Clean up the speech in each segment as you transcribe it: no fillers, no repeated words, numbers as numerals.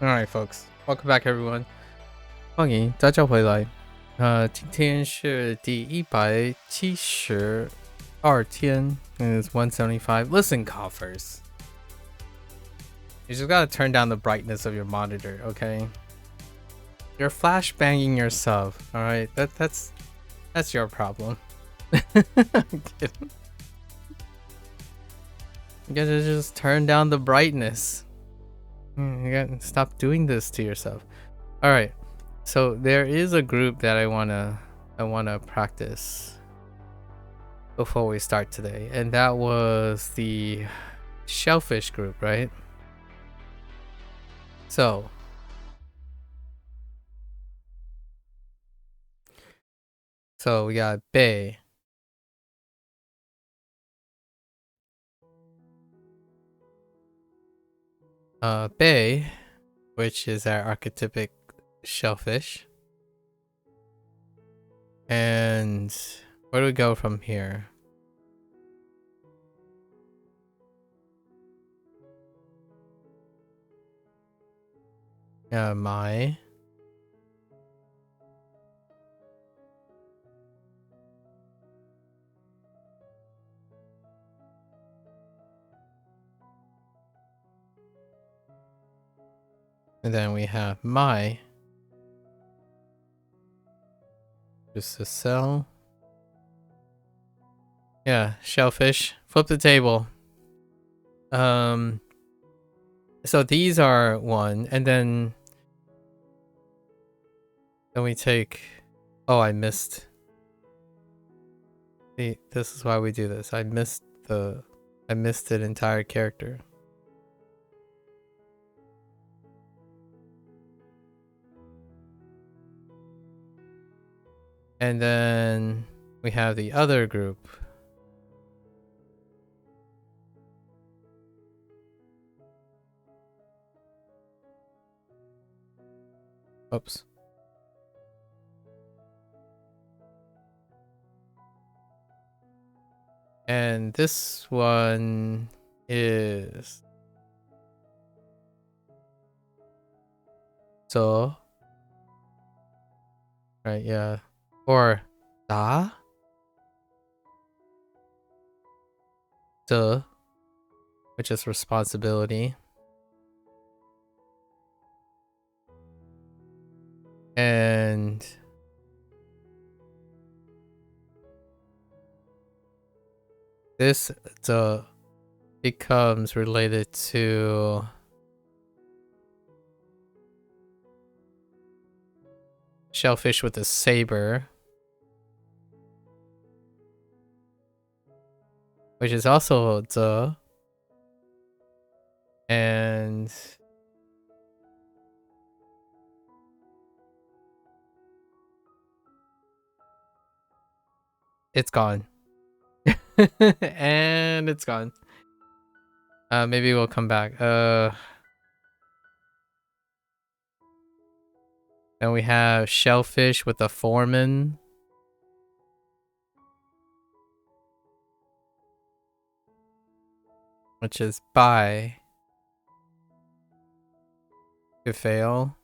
Alright, folks, welcome back, everyone. 欢迎大家回来。今天是第172天 and it's 175. Listen, coffers. You just gotta turn down the brightness of your monitor, okay? You're flashbanging yourself, alright? That's your problem. I'm kidding. You gotta just turn down the brightness. You gotta stop doing this to yourself. Alright. So there is a group that I wanna practice before we start today, and that was the shellfish group, right? So we got Bei, Bei, which is our archetypic shellfish. And where do we go from here? Mai. And then we have Mai. Just a cell. Yeah, shellfish. Flip the table. So these are one, and then we take. Oh, I missed. See, this is why we do this. I missed an entire character. And then we have the other group. Oops. And this one is so. Right, yeah. Or da. Duh. Which is responsibility. And this becomes related to shellfish with a saber, which is also the, and it's gone. And it's gone. Maybe we'll come back. Then we have shellfish with a foreman, which is Bai. To fail.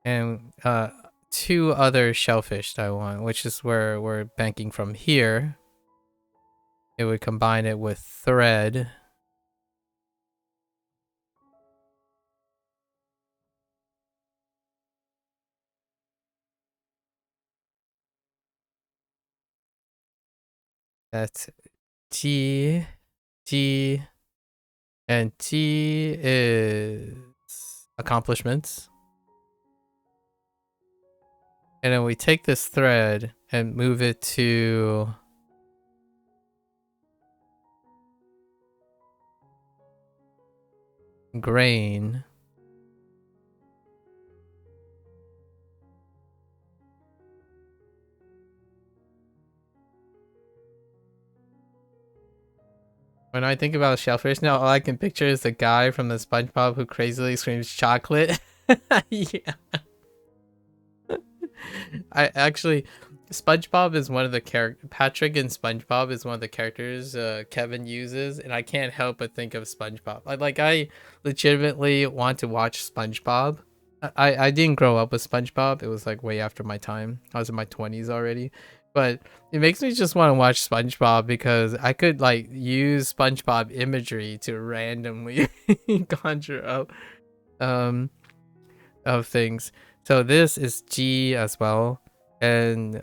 And two other shellfish that I want, which is where we're banking from here. It would combine it with thread. That's T, and T is accomplishments. And then we take this thread and move it to grain. When I think about shellfish now, all I can picture is the guy from the SpongeBob who crazily screams chocolate. Yeah. I actually, SpongeBob is one of the Patrick in SpongeBob is one of the characters Kevin uses, and I can't help but think of SpongeBob. I legitimately want to watch SpongeBob. I didn't grow up with SpongeBob. It was like way after my time. I was in my 20s already. But it makes me just want to watch SpongeBob because I could like use SpongeBob imagery to randomly conjure up um of things. So this is G as well. And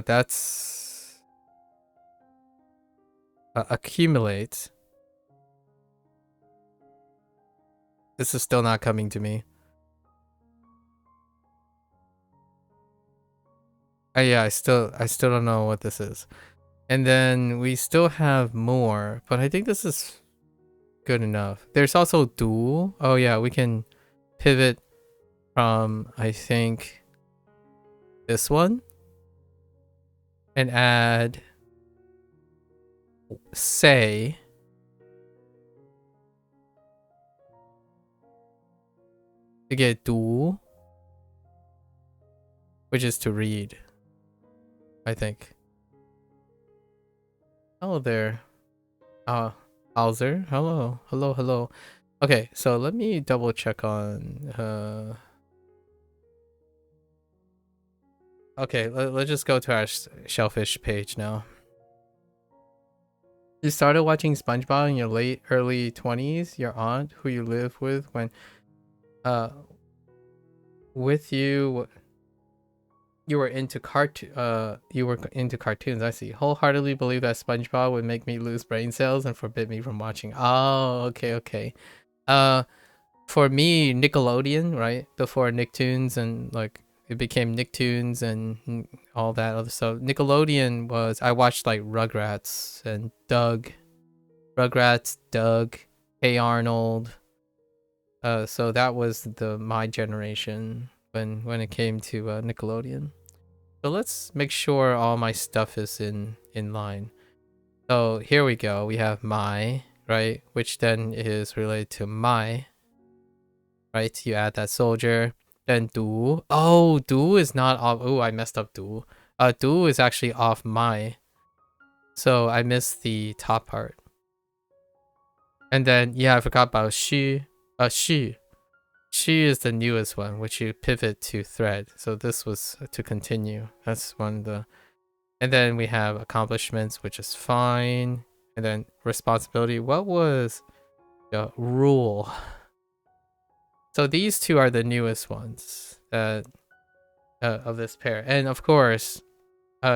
that's accumulate. This is still not coming to me. Yeah, I still don't know what this is. And then we still have more, but I think this is good enough. There's also do. Oh yeah, we can pivot from, I think, this one and add say. To get do, which is to read, I think. Hello there. Hauser. Hello. Hello, hello. Okay, so let me double check on okay, let's just go to our shellfish page now. You started watching SpongeBob in your early 20s. Your aunt, who you live with when with you were into cartoons. I see. Wholeheartedly believe that SpongeBob would make me lose brain cells and forbid me from watching. Oh, okay. For me, Nickelodeon, right? Before Nicktoons and like it became Nicktoons and all that other stuff. Nickelodeon was, I watched like Rugrats and Doug. Rugrats, Doug, Hey Arnold. So that was my generation when it came to Nickelodeon. So let's make sure all my stuff is in line. So here we go. We have my, right? Which then is related to my, right? You add that soldier. Then do. Oh, do is not off. Oh, I messed up do. Do is actually off my. So I missed the top part. And then, yeah, I forgot about she. She. She is the newest one, which you pivot to thread. So this was to continue. That's one of the... And then we have accomplishments, which is fine. And then responsibility. What was the rule? So these two are the newest ones that of this pair. And of course,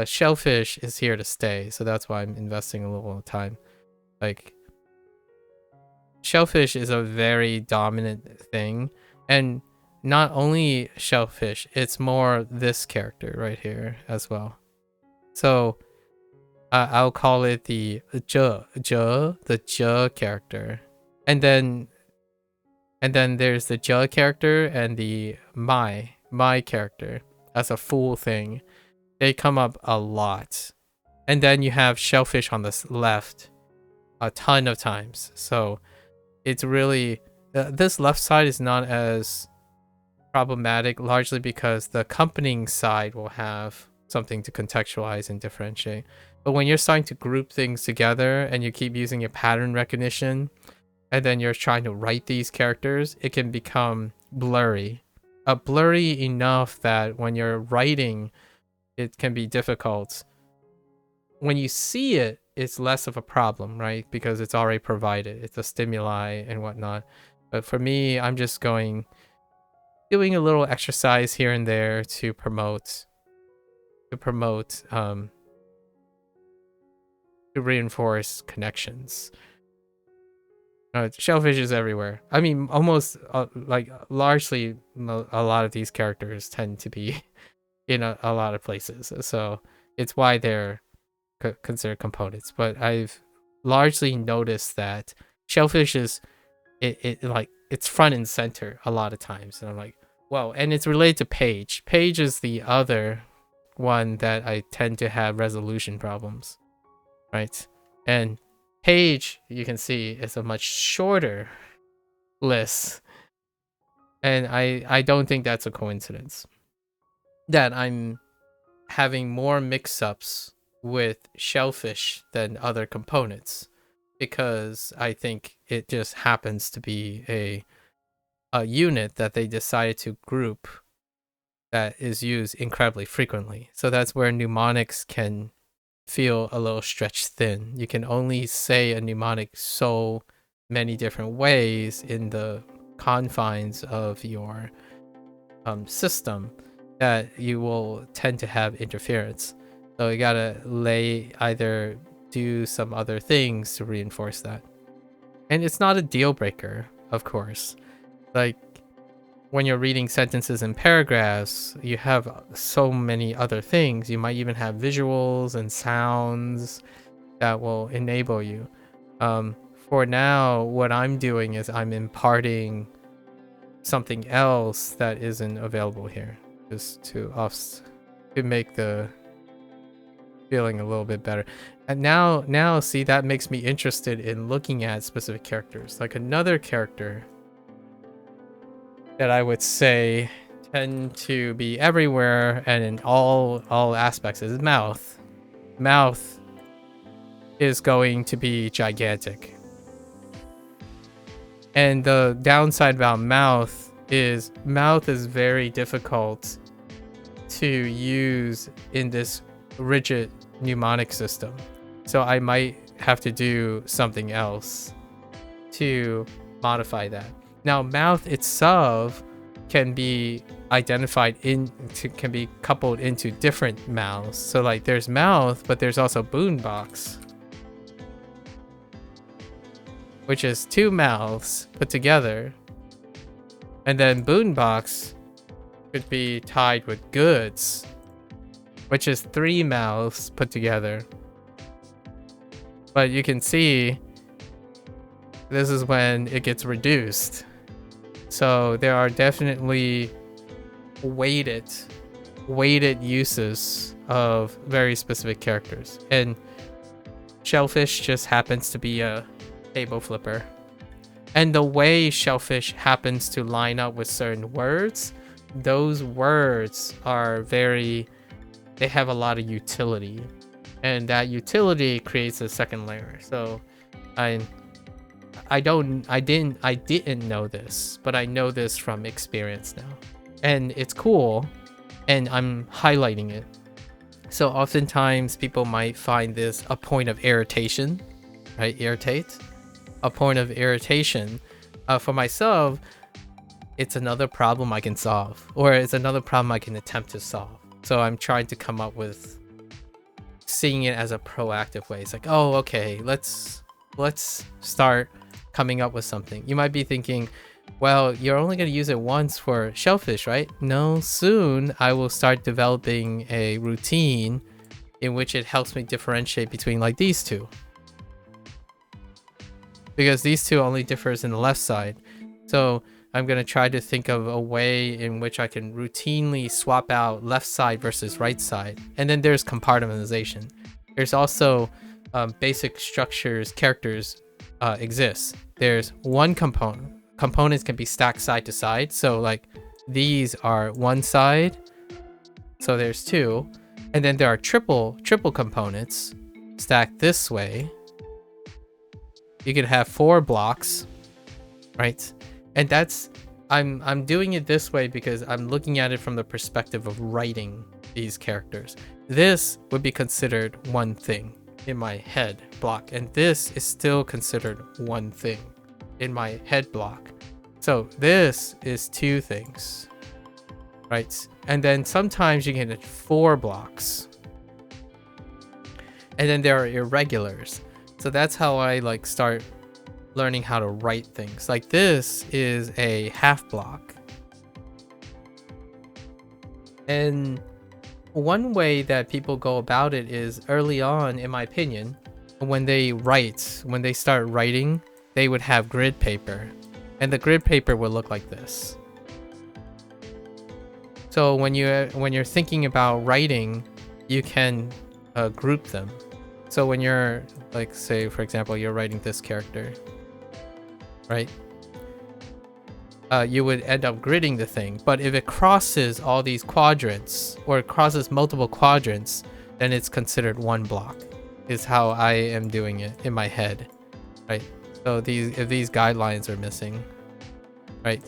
shellfish is here to stay. So that's why I'm investing a little time. Like, shellfish is a very dominant thing. And not only shellfish, it's more this character right here as well. So I'll call it the the character. And then there's the character and the my character as a full thing. They come up a lot. And then you have shellfish on the left a ton of times. So it's really this left side is not as problematic, largely because the accompanying side will have something to contextualize and differentiate. But when you're starting to group things together and you keep using your pattern recognition and then you're trying to write these characters, it can become blurry. Blurry enough that when you're writing, it can be difficult. When you see it, it's less of a problem, right? Because it's already provided. It's a stimuli and whatnot. But for me, I'm just doing a little exercise here and there to promote to reinforce connections. Shellfish is everywhere. I mean, almost like largely a lot of these characters tend to be in a lot of places. So it's why they're considered components. But I've largely noticed that shellfish is it like it's front and center a lot of times. And I'm like, well, and it's related to Paige. Paige is the other one that I tend to have resolution problems, right? And Paige, you can see, is a much shorter list. And I don't think that's a coincidence that I'm having more mix-ups with shellfish than other components, because I think it just happens to be a unit that they decided to group that is used incredibly frequently. So that's where mnemonics can feel a little stretched thin. You can only say a mnemonic so many different ways in the confines of your system that you will tend to have interference. So you gotta either do some other things to reinforce that. And it's not a deal breaker, of course. Like, when you're reading sentences and paragraphs, you have so many other things. You might even have visuals and sounds that will enable you. For now, what I'm doing is I'm imparting something else that isn't available here, just to make the feeling a little bit better. And now see, that makes me interested in looking at specific characters. Like, another character that I would say tend to be everywhere and in all aspects is Mouth. Mouth is going to be gigantic. And the downside about Mouth is very difficult to use in this rigid mnemonic system. So I might have to do something else to modify that. Now, Mouth itself can be can be coupled into different mouths. So like, there's Mouth, but there's also Boombox, which is 2 mouths put together. And then Boombox could be tied with Goods, which is 3 mouths put together. But you can see this is when it gets reduced. So there are definitely weighted uses of very specific characters. And Shellfish just happens to be a table flipper. And the way Shellfish happens to line up with certain words, those words are they have a lot of utility. And that utility creates a second layer. So I didn't know this, but I know this from experience now. And it's cool, and I'm highlighting it. So oftentimes people might find this a point of irritation, right? Irritate. A point of irritation. For myself, it's another problem I can solve, or it's another problem I can attempt to solve. So I'm trying to come up with seeing it as a proactive way. It's like, oh, okay, let's start coming up with something. You might be thinking, well, you're only going to use it once for Shellfish, right? No, soon I will start developing a routine in which it helps me differentiate between like these two, because these two only differs in the left side. So I'm going to try to think of a way in which I can routinely swap out left side versus right side. And then there's compartmentalization. There's also basic structures, characters exists. There's one component. Components can be stacked side to side. So like, these are one side. So there's 2. And then there are triple components stacked this way. You could have 4 blocks, right? And that's, I'm doing it this way because I'm looking at it from the perspective of writing these characters. This would be considered one thing in my head block, and this is still considered one thing in my head block. So this is 2 things, right? And then sometimes you get 4 blocks. And then there are irregulars. So that's how I like start learning how to write things. Like, this is a half block. And one way that people go about it is early on, in my opinion, when they start writing, they would have grid paper, and the grid paper would look like this. So when you're thinking about writing, you can group them. So when you're like, say for example, you're writing this character, right? you would end up gridding the thing. But if it crosses all these quadrants, or it crosses multiple quadrants, then it's considered one block, is how I am doing it in my head, right? So if these guidelines are missing, right?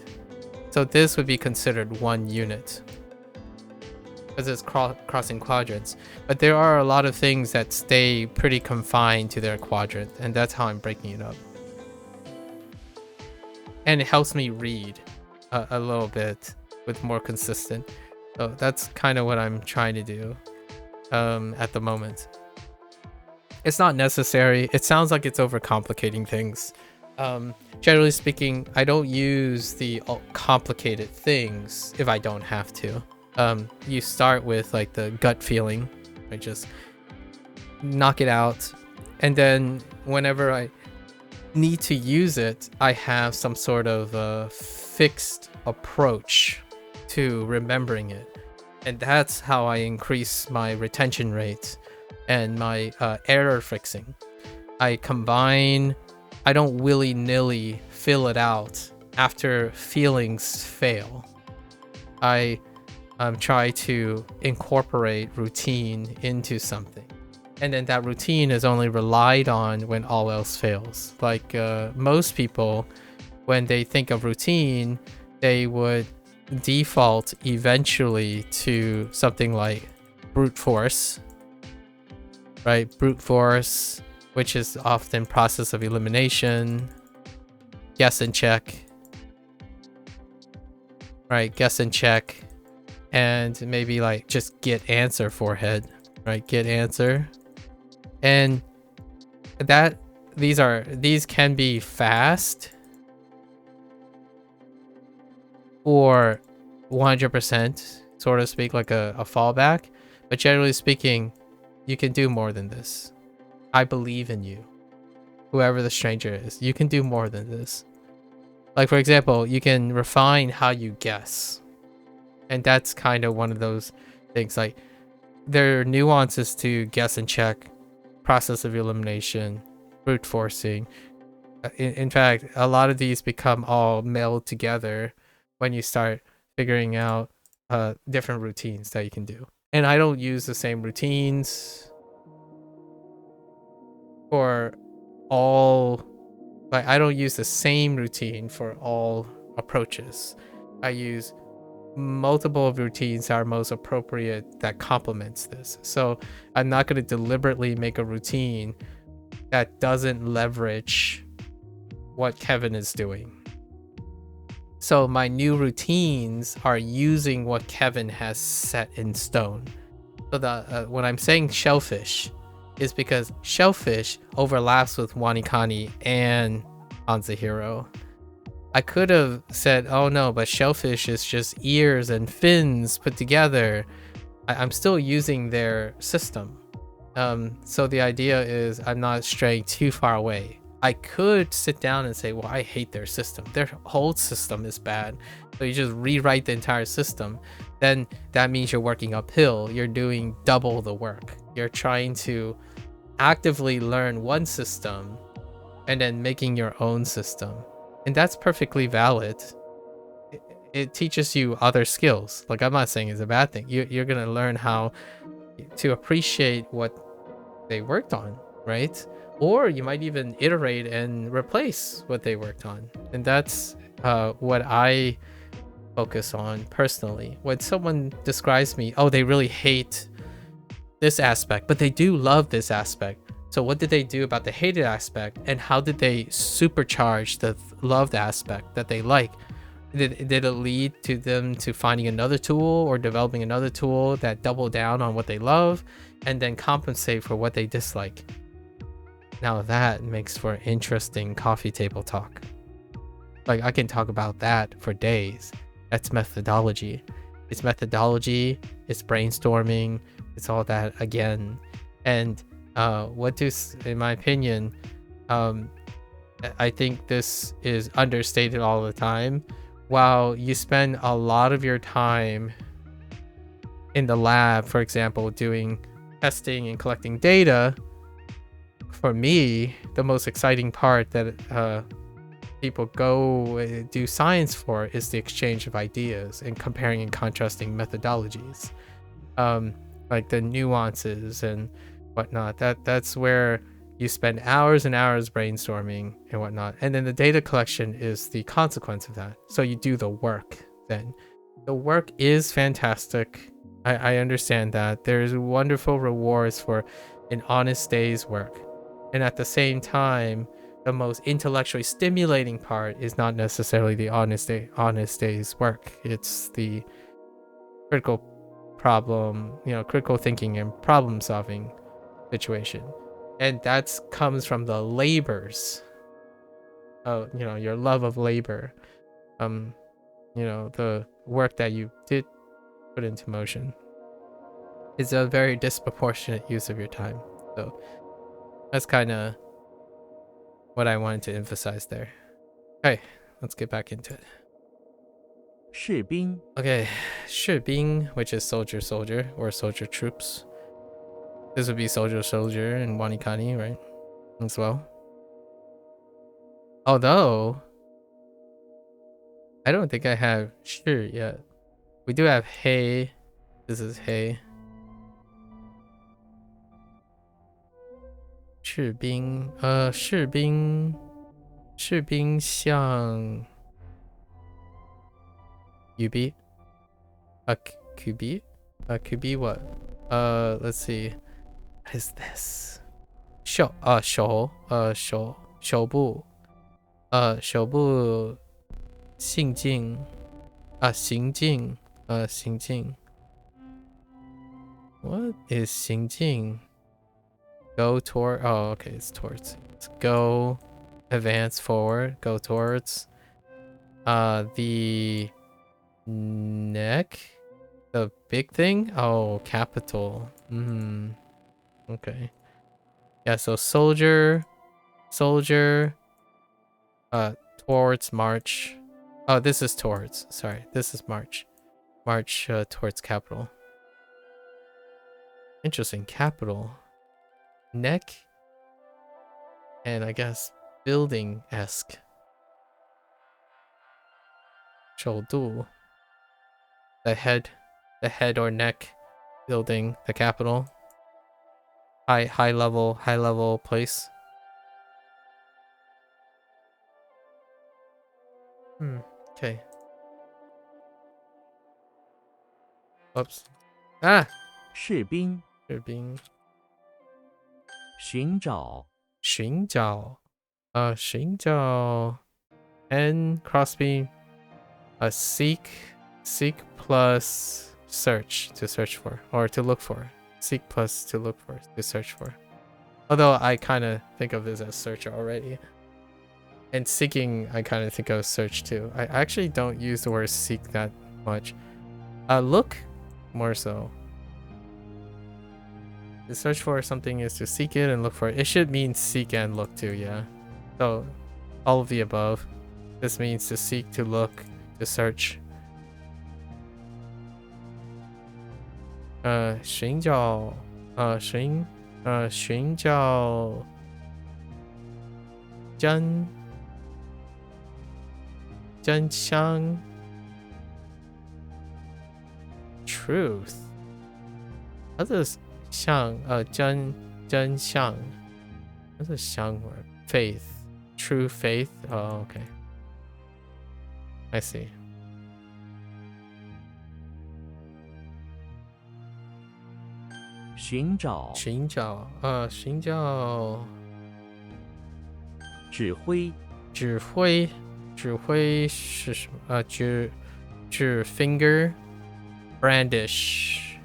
So this would be considered one unit because it's crossing quadrants. But there are a lot of things that stay pretty confined to their quadrant, and that's how I'm breaking it up. And it helps me read a little bit with more consistent. So that's kind of what I'm trying to do at the moment. It's not necessary. It sounds like it's overcomplicating things. Generally speaking, I don't use the complicated things if I don't have to. You start with like the gut feeling, right? Just knock it out, and then whenever I need to use it, I have some sort of fixed approach to remembering it, and that's how I increase my retention rate and my error fixing. I don't willy-nilly fill it out after feelings fail. I try to incorporate routine into something, and then that routine is only relied on when all else fails. Like most people, when they think of routine, they would default eventually to something like brute force, right? Brute force, which is often process of elimination, guess and check, right? Guess and check, and maybe like just get answer forehead, right? Get answer. And that these can be fast or 100%, so to speak, like a fallback. But generally speaking, you can do more than this. I believe in you. Whoever the stranger is, you can do more than this. Like, for example, you can refine how you guess. And that's kind of one of those things. Like, there are nuances to guess and check, process of elimination, brute forcing. In fact, a lot of these become all melded together when you start figuring out different routines that you can do. And I don't use the same routines for all, like I don't use the same routine for all approaches. I use multiple routines that are most appropriate that complements this. So I'm not going to deliberately make a routine that doesn't leverage what Kevin is doing. So my new routines are using what Kevin has set in stone. So when I'm saying shellfish, is because shellfish overlaps with Wanikani and HanziHero. I could have said, oh no, but shellfish is just ears and fins put together. I'm still using their system. So the idea is I'm not straying too far away. I could sit down and say, well, I hate their system. Their whole system is bad. So you just rewrite the entire system. Then that means you're working uphill. You're doing double the work. You're trying to actively learn one system and then making your own system. And that's perfectly valid. It teaches you other skills. Like, I'm not saying it's a bad thing. You're going to learn how to appreciate what they worked on, right? Or you might even iterate and replace what they worked on. And that's what I focus on personally. When someone describes me, oh, they really hate this aspect, but they do love this aspect. So what did they do about the hated aspect, and how did they supercharge the loved aspect that they like? Did it lead to them to finding another tool or developing another tool that double down on what they love and then compensate for what they dislike? Now that makes for interesting coffee table talk. Like, I can talk about that for days. That's methodology. It's methodology, it's brainstorming, it's all that again. And in my opinion, I think this is understated all the time. While you spend a lot of your time in the lab, for example, doing testing and collecting data, for me, the most exciting part that people go do science for is the exchange of ideas and comparing and contrasting methodologies, like the nuances and whatnot. That's where you spend hours and hours brainstorming and whatnot, and then the data collection is the consequence of that. So you do the work. Then the work is fantastic. I understand that there's wonderful rewards for an honest day's work, and at the same time, the most intellectually stimulating part is not necessarily the honest day's work. It's the critical problem, critical thinking and problem solving situation. And that comes from the labors of, your love of labor. The work that you did put into motion. It's a very disproportionate use of your time. So that's kind of what I wanted to emphasize there. Okay, let's get back into it. 士兵 Okay, 士兵, which is soldier or soldier troops. This would be soldier in Wanikani, right? As well. Although, I don't think I have 士 yet. We do have 黑. This is 黑. 士兵, 士兵像 UB? Could be what? Let's see. What is this? 手部行进 行进 What is 行进? Go toward. Oh, okay, it's towards. Let's go, advance forward, go towards. The neck, the big thing. Oh, capital. Okay. Yeah. So soldier. Towards march. Oh, this is towards. Sorry, this is march. March towards capital. Interesting, capital. Neck, and I guess building-esque. 首都, the head or neck building, the capital. High level place. Okay. Oops. 士兵 寻找 寻找 and crossbeam. Seek plus search, to search for, or to look for. Seek plus to look for, to search for. Although I kind of think of this as search already. And seeking, I kind of think of search too. I actually don't use the word seek that much. Look, more so. To search for something is to seek it and look for it. It should mean seek and look too, yeah. So, all of the above. This means to seek, to look, to search. 寻找真相 truth. How does 相真相 What's a 相 word? Faith. True faith. Oh, okay. I see. 寻找指挥是什么？指 finger brandish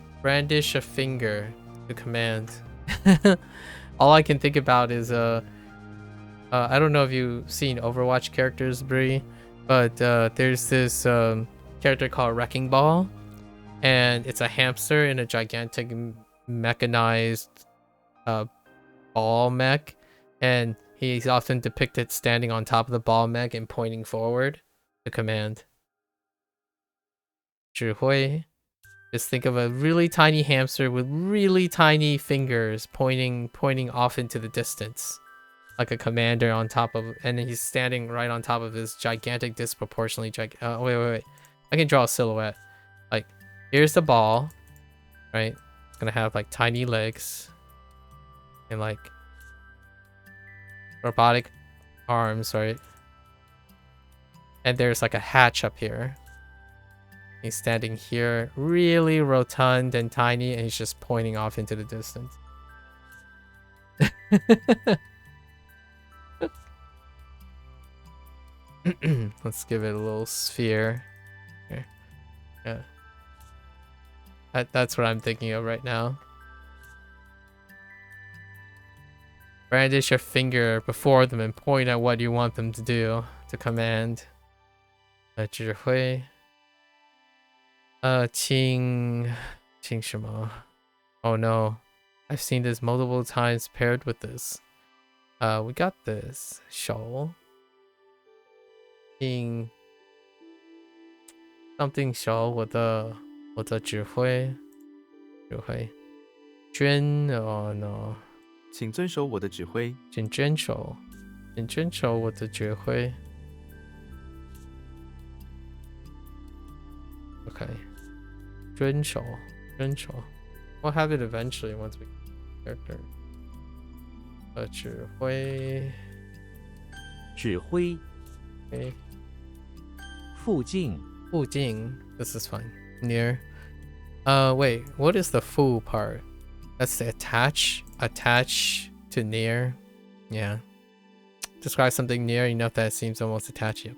a finger to command. All I can think about is I don't know if you've seen Overwatch characters, Bree, but there's this character called Wrecking Ball, and it's a hamster in a gigantic mechanized ball mech, and he's often depicted standing on top of the ball mech and pointing forward to command. 指挥. Just think of a really tiny hamster with really tiny fingers pointing off into the distance. like a commander on top of, and he's standing right on top of this gigantic, disproportionately wait. I can draw a silhouette. Like, here's the ball, right? It's gonna have like tiny legs and like robotic arms, right? And there's like a hatch up here. He's standing here, really rotund and tiny, and he's just pointing off into the distance. Let's give it a little sphere. Here. Yeah. That's what I'm thinking of right now. Brandish your finger before them and point at what you want them to do, to command. 指挥. 请什么? Oh no. I've seen this multiple times paired with this. We got this. 手. 请 something 手我的指挥 oh no. 请遵守我的指挥。请遵守我的指挥。Okay. 遵守。We'll have it eventually once we get character. 指挥。Okay. 附近。This is fine. Near. Wait. What is the 附 part? That's the attach to near. Yeah. Describe something near enough that it seems almost attached. Yep.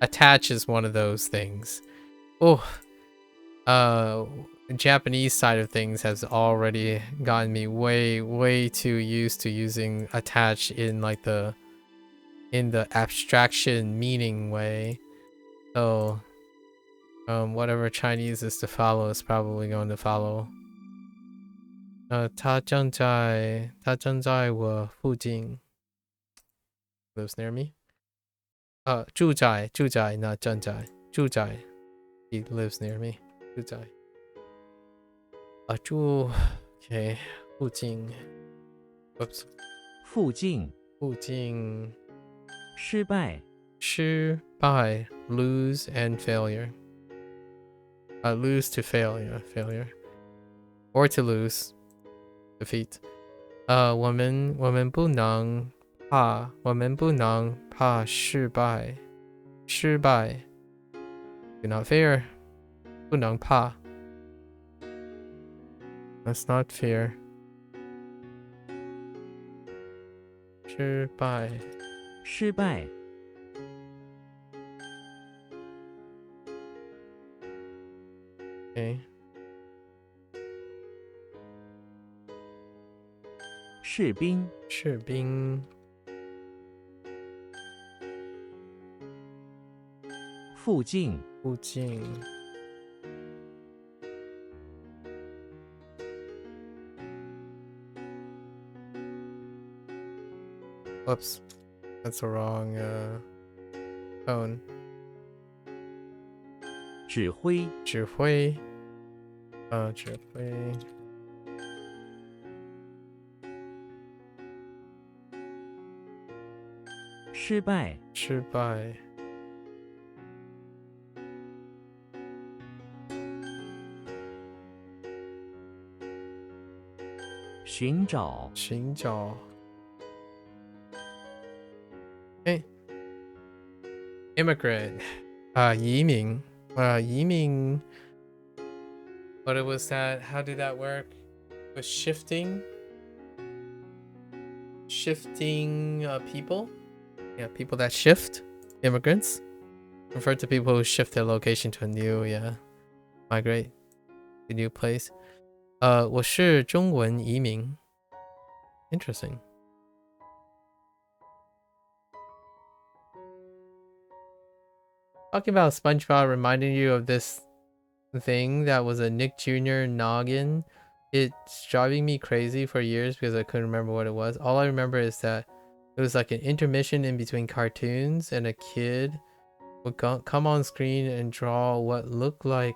Attach is one of those things. Oh. The Japanese side of things has already gotten me way too used to using attach in like the abstraction meaning way. So whatever Chinese is to follow is probably going to follow. 他正在我附近 lives near me. 住宅 not 正在 住宅 he lives near me. 住宅 okay 附近 whoops 附近失败 lose and failure. Lose to failure or to lose defeat. 我们不能怕失败 do not fear 不能怕 let's not fear 失败 okay 士兵附近 whoops that's the wrong tone 指挥指挥失败寻找 hey immigrant 移民 what was that, how did that work? It was shifting people, yeah, people that shift, immigrants, refer to people who shift their location to a new, migrate to a new place. 我是中文移民 interesting. Talking about SpongeBob reminding you of this thing that was a Nick Jr. noggin. It's driving me crazy for years because I couldn't remember what it was. All I remember is that it was like an intermission in between cartoons, and a kid would come on screen and draw what looked like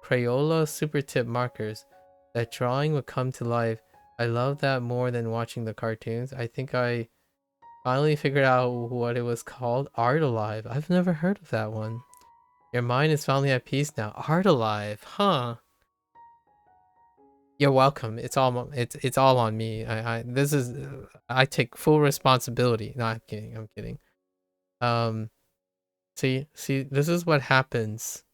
Crayola super tip markers. That drawing would come to life. I love that more than watching the cartoons. I think I Finally figured out what it was called. Art Alive. I've never heard of that one. Your mind is finally at peace now. Art Alive, huh? You're welcome. It's all on me. I take full responsibility. No, I'm kidding. I'm kidding. See, this is what happens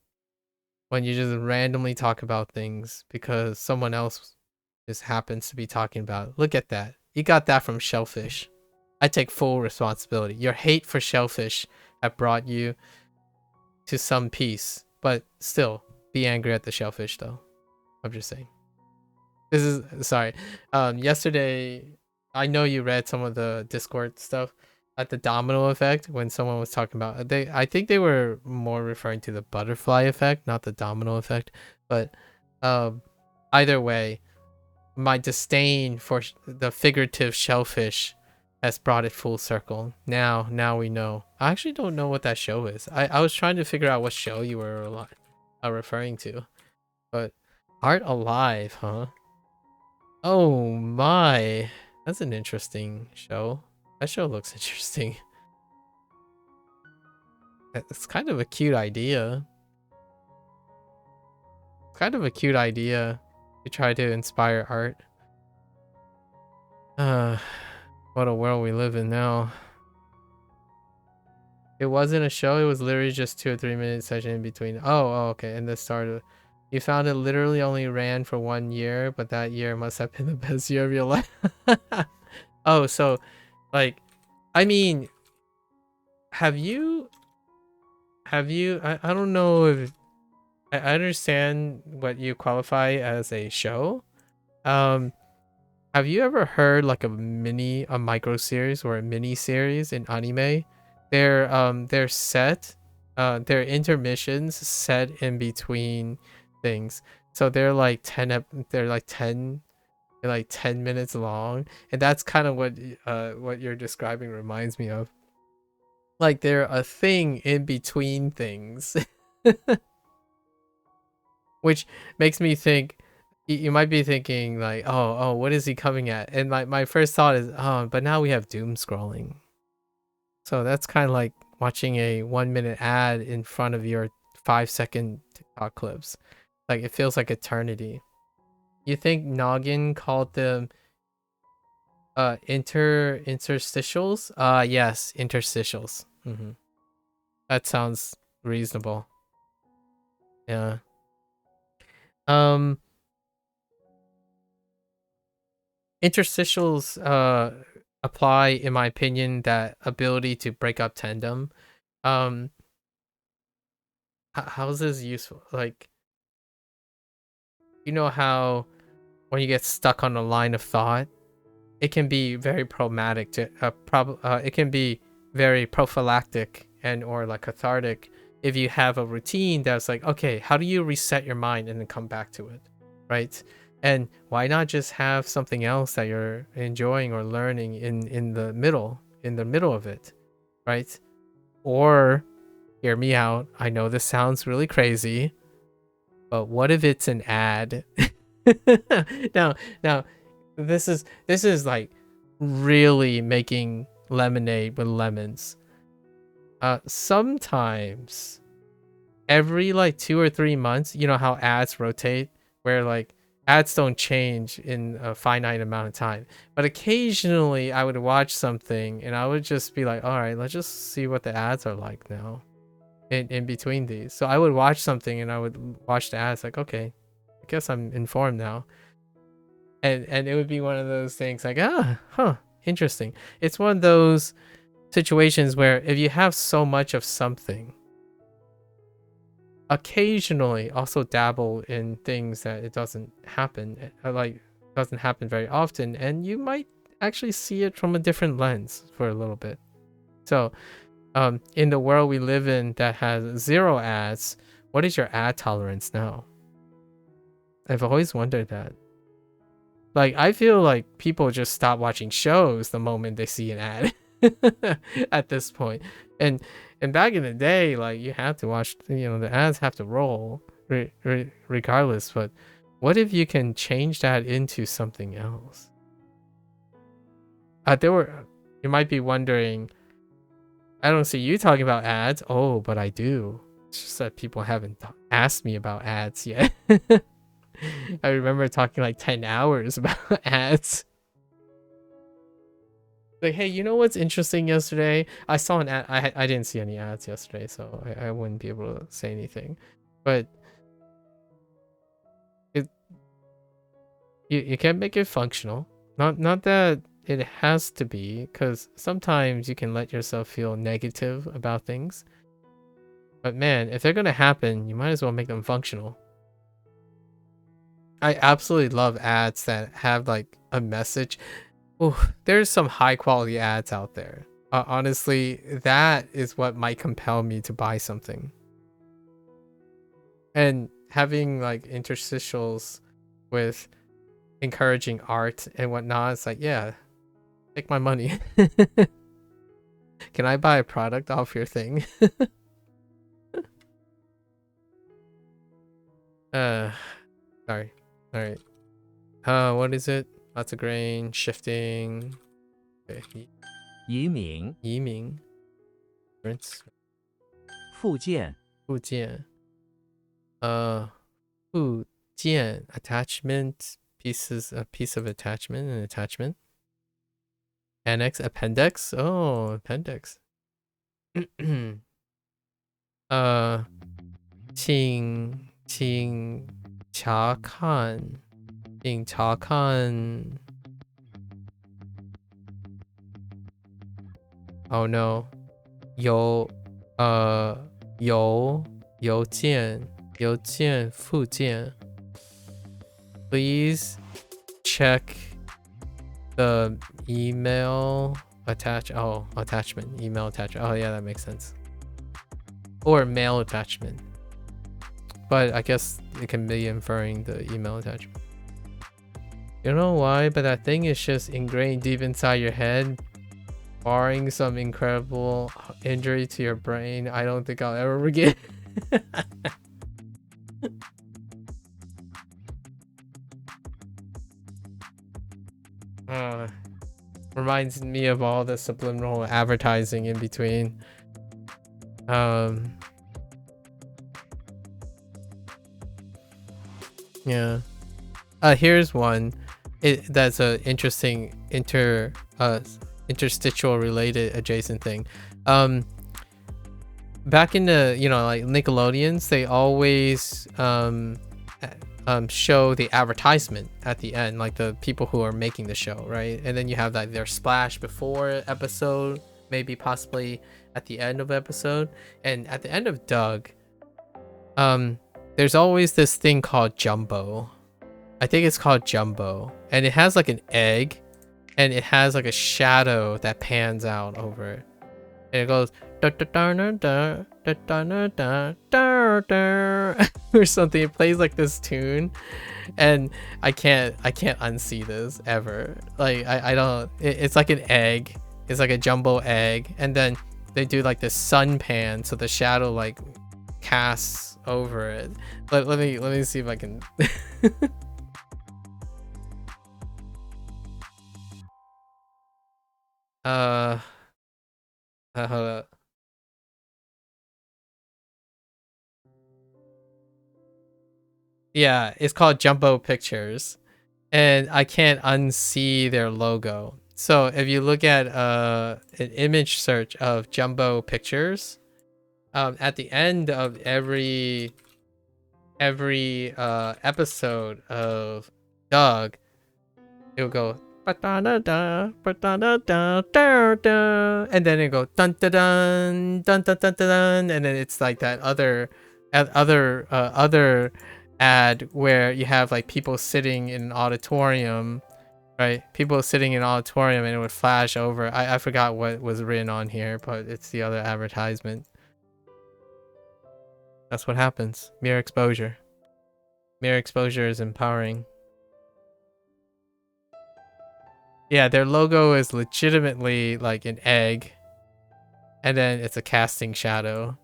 when you just randomly talk about things because someone else just happens to be talking about it. Look at that. You got that from Shellfish. I take full responsibility. Your hate for Shellfish have brought you to some peace, but still be angry at the Shellfish though. I'm just saying. This is sorry. Yesterday, I know you read some of the Discord stuff at the domino effect when someone was talking about I think they were more referring to the butterfly effect, not the domino effect. But either way, my disdain for the figurative shellfish has brought it full circle. Now we know. I actually don't know what that show is. I was trying to figure out what show you were referring to, but Art Alive, huh? Oh my, that's an interesting show. That show looks interesting. It's kind of a cute idea. Kind of a cute idea to try to inspire art. What a world we live in now. It wasn't a show, it was literally just 2 or 3 minute session in between. Oh, okay. And the start of you found it literally only ran for 1 year, but that year must have been the best year of your life. Oh, so like, I mean, have you I don't know if I understand what you qualify as a show. Have you ever heard like a micro series or a mini series in anime? They're set, they're intermissions set in between things. So they're like 10 minutes long, and that's kind of what you're describing reminds me of. Like they're a thing in between things. Which makes me think you might be thinking like, oh, what is he coming at? And my first thought is, oh, but now we have doom scrolling. So that's kind of like watching a 1 minute ad in front of your 5 second TikTok clips. Like it feels like eternity. You think Noggin called them interstitials? Yes, interstitials. That sounds reasonable. Yeah. Interstitials apply, in my opinion, that ability to break up tandem. How is this useful? Like, you know how when you get stuck on a line of thought, it can be very problematic to it can be very prophylactic and or like cathartic if you have a routine that's like, okay, how do you reset your mind and then come back to it, right? And why not just have something else that you're enjoying or learning in the middle of it, right? Or hear me out, I know this sounds really crazy, but what if it's an ad? now this is like really making lemonade with lemons. Sometimes every like 2 or 3 months, you know how ads rotate, where like ads don't change in a finite amount of time, but occasionally I would watch something and I would just be like, all right, let's just see what the ads are like now in between these. So I would watch something and I would watch the ads like, okay, I guess I'm informed now. And it would be one of those things like, interesting. It's one of those situations where if you have so much of something, occasionally also dabble in things that it doesn't happen, doesn't happen very often, and you might actually see it from a different lens for a little bit. So in the world we live in that has 0 ads, what is your ad tolerance now? I've always wondered that. Like, I feel like people just stop watching shows the moment they see an ad at this point. And back in the day, like, you have to watch, the ads have to roll regardless. But what if you can change that into something else? There were You might be wondering, I don't see you talking about ads. Oh, but I do. It's just that people haven't asked me about ads yet. I remember talking like 10 hours about ads. Like, hey, you know what's interesting yesterday? I saw an ad. I didn't see any ads yesterday, so I wouldn't be able to say anything. But you can make it functional. Not that it has to be, because sometimes you can let yourself feel negative about things. But man, if they're gonna happen, you might as well make them functional. I absolutely love ads that have like a message. Oh, there's some high quality ads out there. Honestly, that is what might compel me to buy something. And having like interstitials with encouraging art and whatnot, it's like, yeah, take my money. Can I buy a product off your thing? Sorry. All right. What is it? Lots of grain, shifting. Okay. 移民 Yiming. Rinse. 附件 Fujian. 附件 attachment pieces, a piece of attachment, an attachment. Annex, appendix. Oh, appendix. 请查看 Oh no. 邮件附件 Please check the email attachment. Email attachment. Oh yeah, that makes sense. Or mail attachment. But I guess it can be inferring the email attachment. You don't know why, but that thing is just ingrained deep inside your head. Barring some incredible injury to your brain, I don't think I'll ever forget. Reminds me of all the subliminal advertising in between. Yeah. Here's one. That's a interesting interstitial related adjacent thing. Back in the like Nickelodeons, they always show the advertisement at the end, like the people who are making the show, right? And then you have like their splash before episode, maybe possibly at the end of episode, and at the end of Doug, there's always this thing called Jumbo. I think it's called Jumbo, and it has like an egg, and it has like a shadow that pans out over it, and it goes da da da da da da da da da or something. It plays like this tune, and I can't unsee this ever. Like I don't. It's like an egg. It's like a jumbo egg, and then they do like this sun pan, so the shadow like casts over it. Let me see if I can. Hold up. Yeah, it's called Jumbo Pictures, and I can't unsee their logo. So if you look at an image search of Jumbo Pictures, at the end of every episode of Doug, it'll go ba-da-da-da, ba-da-da-da, and then it go dun dun dun dun dun dun dun, and then it's like that other ad where you have like people sitting in an auditorium, right? People sitting in an auditorium, and it would flash over. I forgot what was written on here, but it's the other advertisement. That's what happens. Mere exposure. Mere exposure is empowering. Yeah, their logo is legitimately like an egg, and then it's a casting shadow.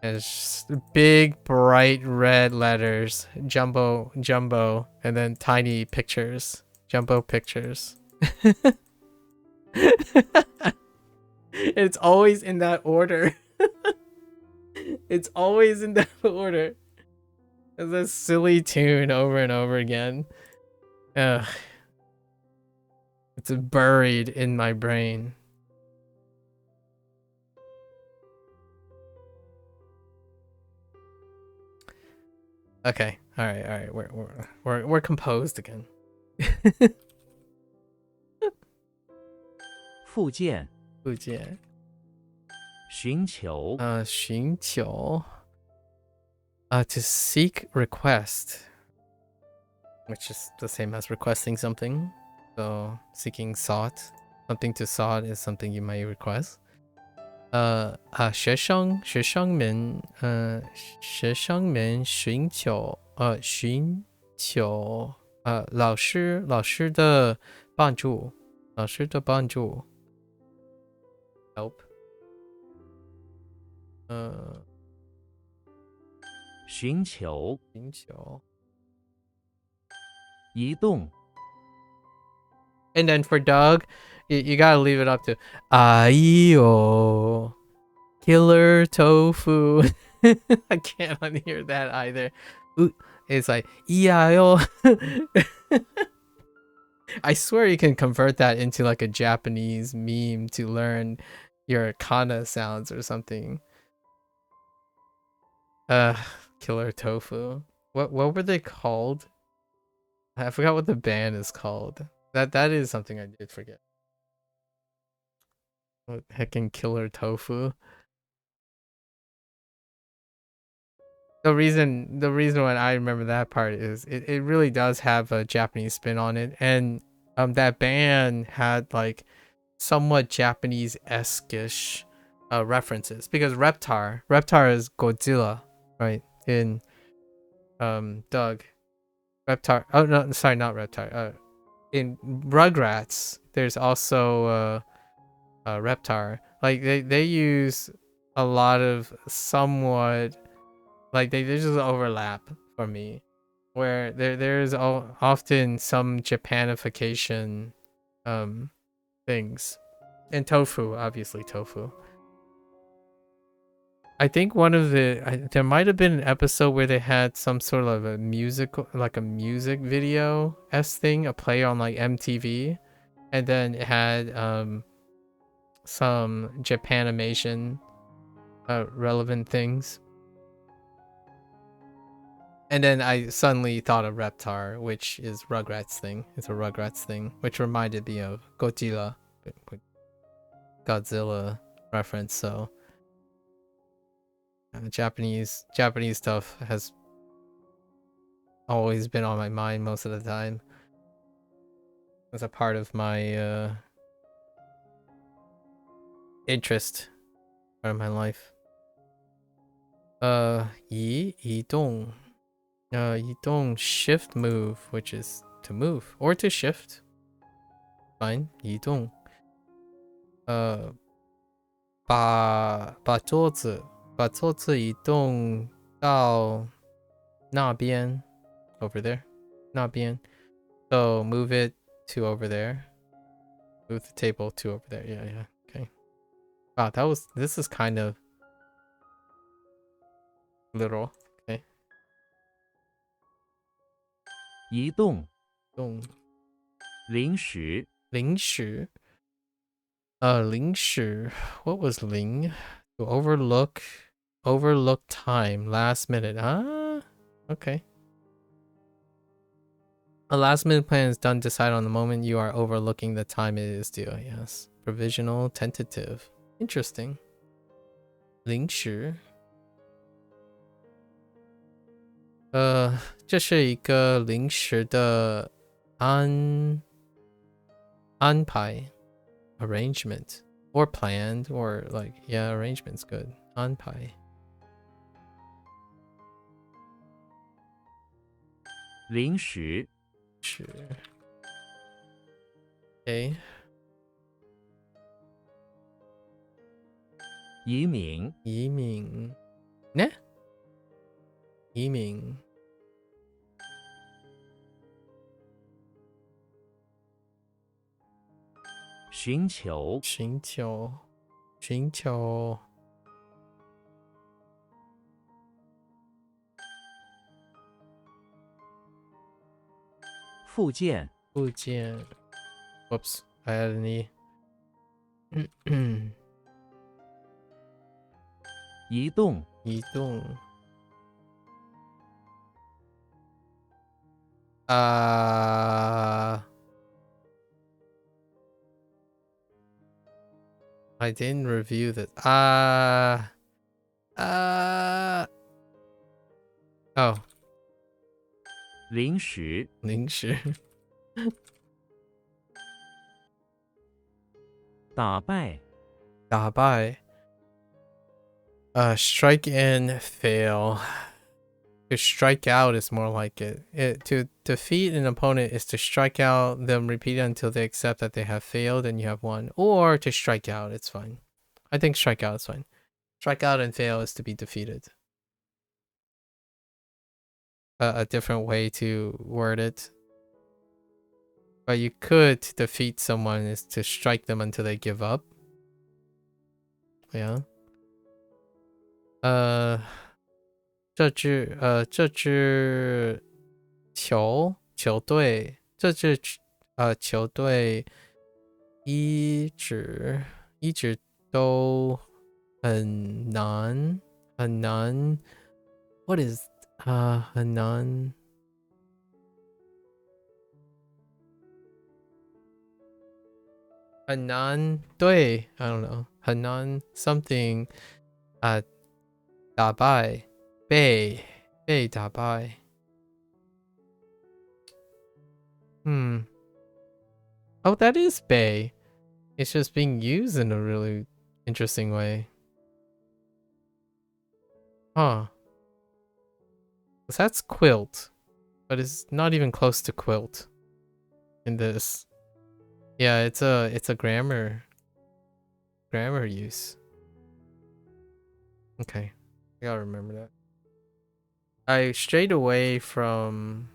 And it's just big, bright red letters, Jumbo, and then tiny pictures, Jumbo Pictures. It's always in that order. It's always in that order. It's a silly tune over and over again. Ugh. It's buried in my brain. Okay. All right. We're composed again. 附件附件寻求寻求 to seek request, which is the same as requesting something. So seeking sought, something to sought is something you might request. 学生们寻求老师的帮助help 寻求移动 and then for Doug you gotta leave it up to Ayo killer tofu. I can't unhear that either. Ooh, it's like Iayo. I swear you can convert that into like a Japanese meme to learn your kana sounds or something. Killer tofu. What were they called? I forgot what the band is called. That is something I did forget. What heckin' killer tofu? The reason why I remember that part is it really does have a Japanese spin on it, and that band had like somewhat Japanese-esque-ish references, because Reptar is Godzilla, right? In Doug. Reptar, oh no, sorry, not Reptar. In Rugrats, there's also Reptar. Like they use a lot of somewhat, like they just overlap for me, where there's often some Japanification things. And tofu, obviously tofu. I think one of there might have been an episode where they had some sort of a musical, like a music video thing, a play on like MTV, and then it had some Japanimation relevant things. And then I suddenly thought of Reptar, which is Rugrats thing. It's a Rugrats thing, which reminded me of Godzilla reference. So Japanese stuff has always been on my mind most of the time. It's a part of my interest, part of my life. 移动 移动 shift move, which is to move or to shift. Fine, 移动把桌子移动到那边 over there 那边 so move it to over there, move the table to over there. Yeah, okay. Wow, this is kind of literal. Okay. 移动动临时临时what was 临 to overlook time, last minute. Okay. A last minute plan is done, decide on the moment, you are overlooking the time it is due. Yes. Provisional, tentative. Interesting. 临时这是一个临时的安排 arrangement, or planned, or like, yeah, arrangement's good. 安排临时是 okay. 移民移民呢？移民寻求，寻求，寻求。附件，附件。Whoops, I had an E. 移动，移动。I didn't review this. Oh, 临时，临时。打败，打败。Strike and fail. To strike out is more like it. To defeat an opponent is to strike out them repeatedly until they accept that they have failed and you have won. Or to strike out, it's fine. I think strike out is fine. Strike out and fail is to be defeated. A different way to word it. But you could defeat someone is to strike them until they give up. Yeah. 这支球队，球队一直都很难。What is 很难？很难，对 I don't know 很难 something 打败被打败。Oh, that is bay. It's just being used in a really interesting way. Huh. 'Cause that's quilt, but it's not even close to quilt in this. Yeah, it's a grammar use. Okay, I gotta remember that. I strayed away from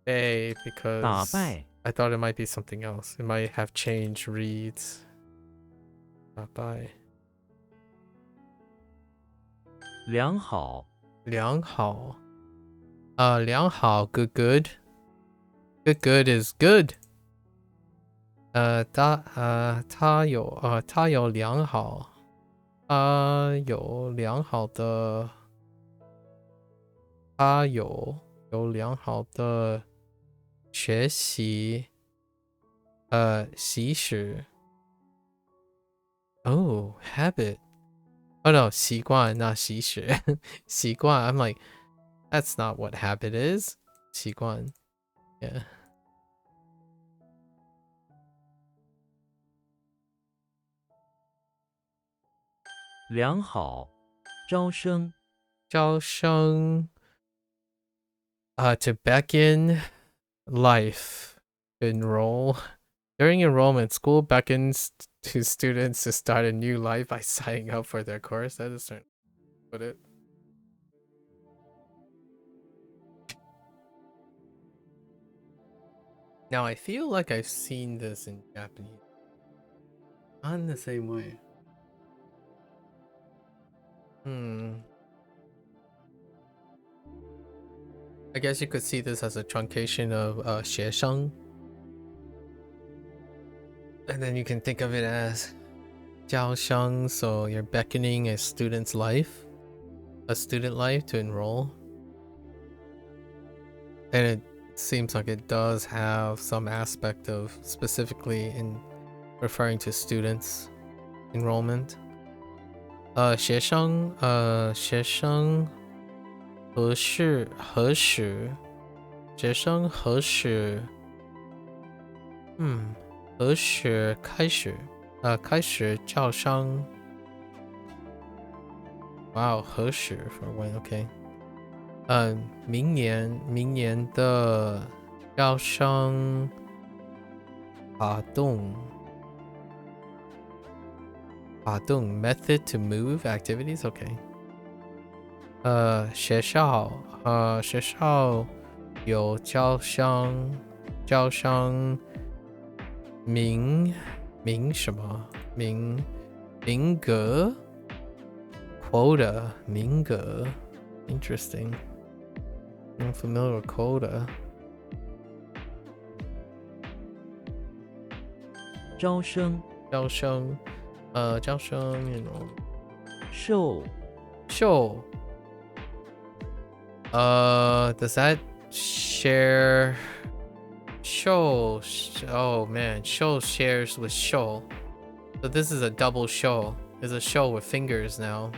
bay 打 because 败， I thought it might be something else. It might have changed reads. Bye. 良好，良好。良好 good. Good is good. 他有良好。有良好的。他有良好的学习。习史。Oh, habit. Oh no, 习惯 not 习史。习惯 I'm like, that's not what habit is. 习惯 yeah. 良好，招生，招生 to beckon life. Enroll. During enrollment, school beckons to students to start a new life by signing up for their course. That is certain. Put it. Now I feel like I've seen this in Japanese. Not in the same way. I guess you could see this as a truncation of 学生. And then you can think of it as 招生, so you're beckoning a student life to enroll. And it seems like it does have some aspect of specifically in referring to students enrollment. 学生何时学生何时何时开始开始招生 Wow, 何时 for when, okay. 明年的招生发动 method to move activities, okay. 学校有招生明什么？名格 quota 名格 interesting. I'm familiar with quota. 招生招生 you know. 授秀 does that share show? Oh man, show shares with show. So this is a double show. There's a show with fingers now.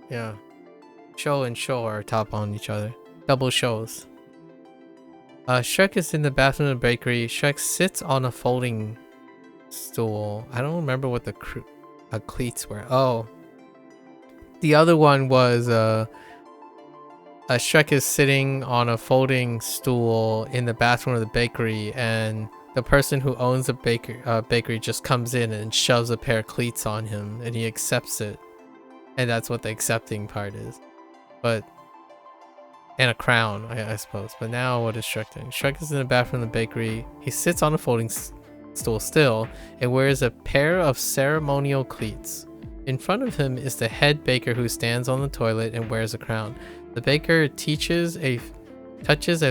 Yeah. Show and show are top on each other. Double shows. Shrek is in the bathroom of the bakery. Shrek sits on a folding stool. I don't remember what the cleats were. Oh. The other one was Shrek is sitting on a folding stool in the bathroom of the bakery, and the person who owns the bakery just comes in and shoves a pair of cleats on him, and he accepts it. And that's what the accepting part is. And a crown, I suppose. But now what is Shrek doing? Shrek is in the bathroom of the bakery. He sits on a folding stool still and wears a pair of ceremonial cleats. In front of him is the head baker who stands on the toilet and wears a crown. The baker touches a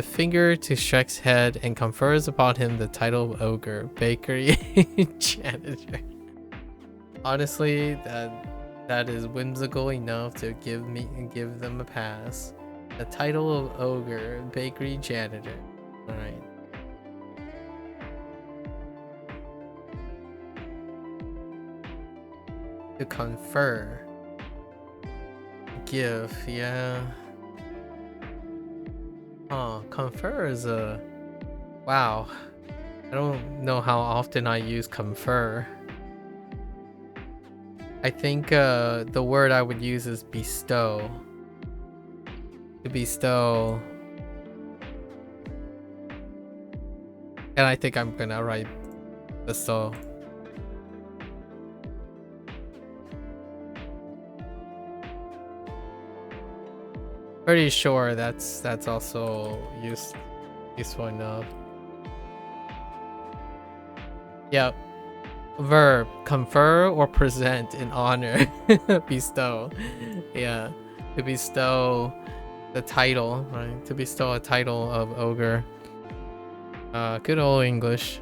finger to Shrek's head and confers upon him the title of ogre, bakery janitor. Honestly, that is whimsical enough to give them a pass. The title of ogre, bakery janitor. All right. To confer. Give, yeah. Oh, confer is a... Wow. I don't know how often I use confer. I think the word I would use is bestow. To bestow. And I think I'm gonna write bestow. Pretty sure that's also useful enough. Yep. Verb, confer or present in honor. Bestow. Yeah. To bestow the title, right? To bestow a title of ogre. Good old English.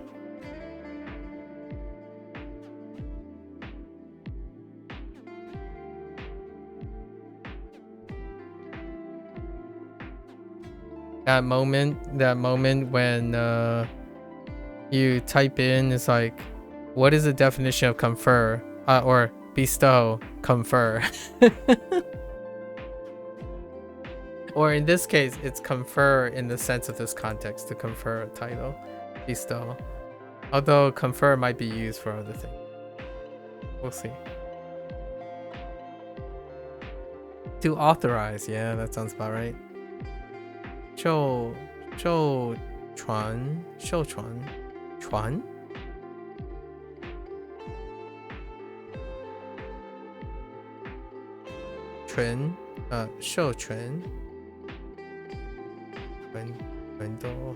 That moment when you type in, it's like, what is the definition of confer? Or bestow, confer. Or in this case, it's confer in the sense of this context, to confer a title, bestow. Although confer might be used for other things. We'll see. To authorize, yeah, that sounds about right. 授传 权 授权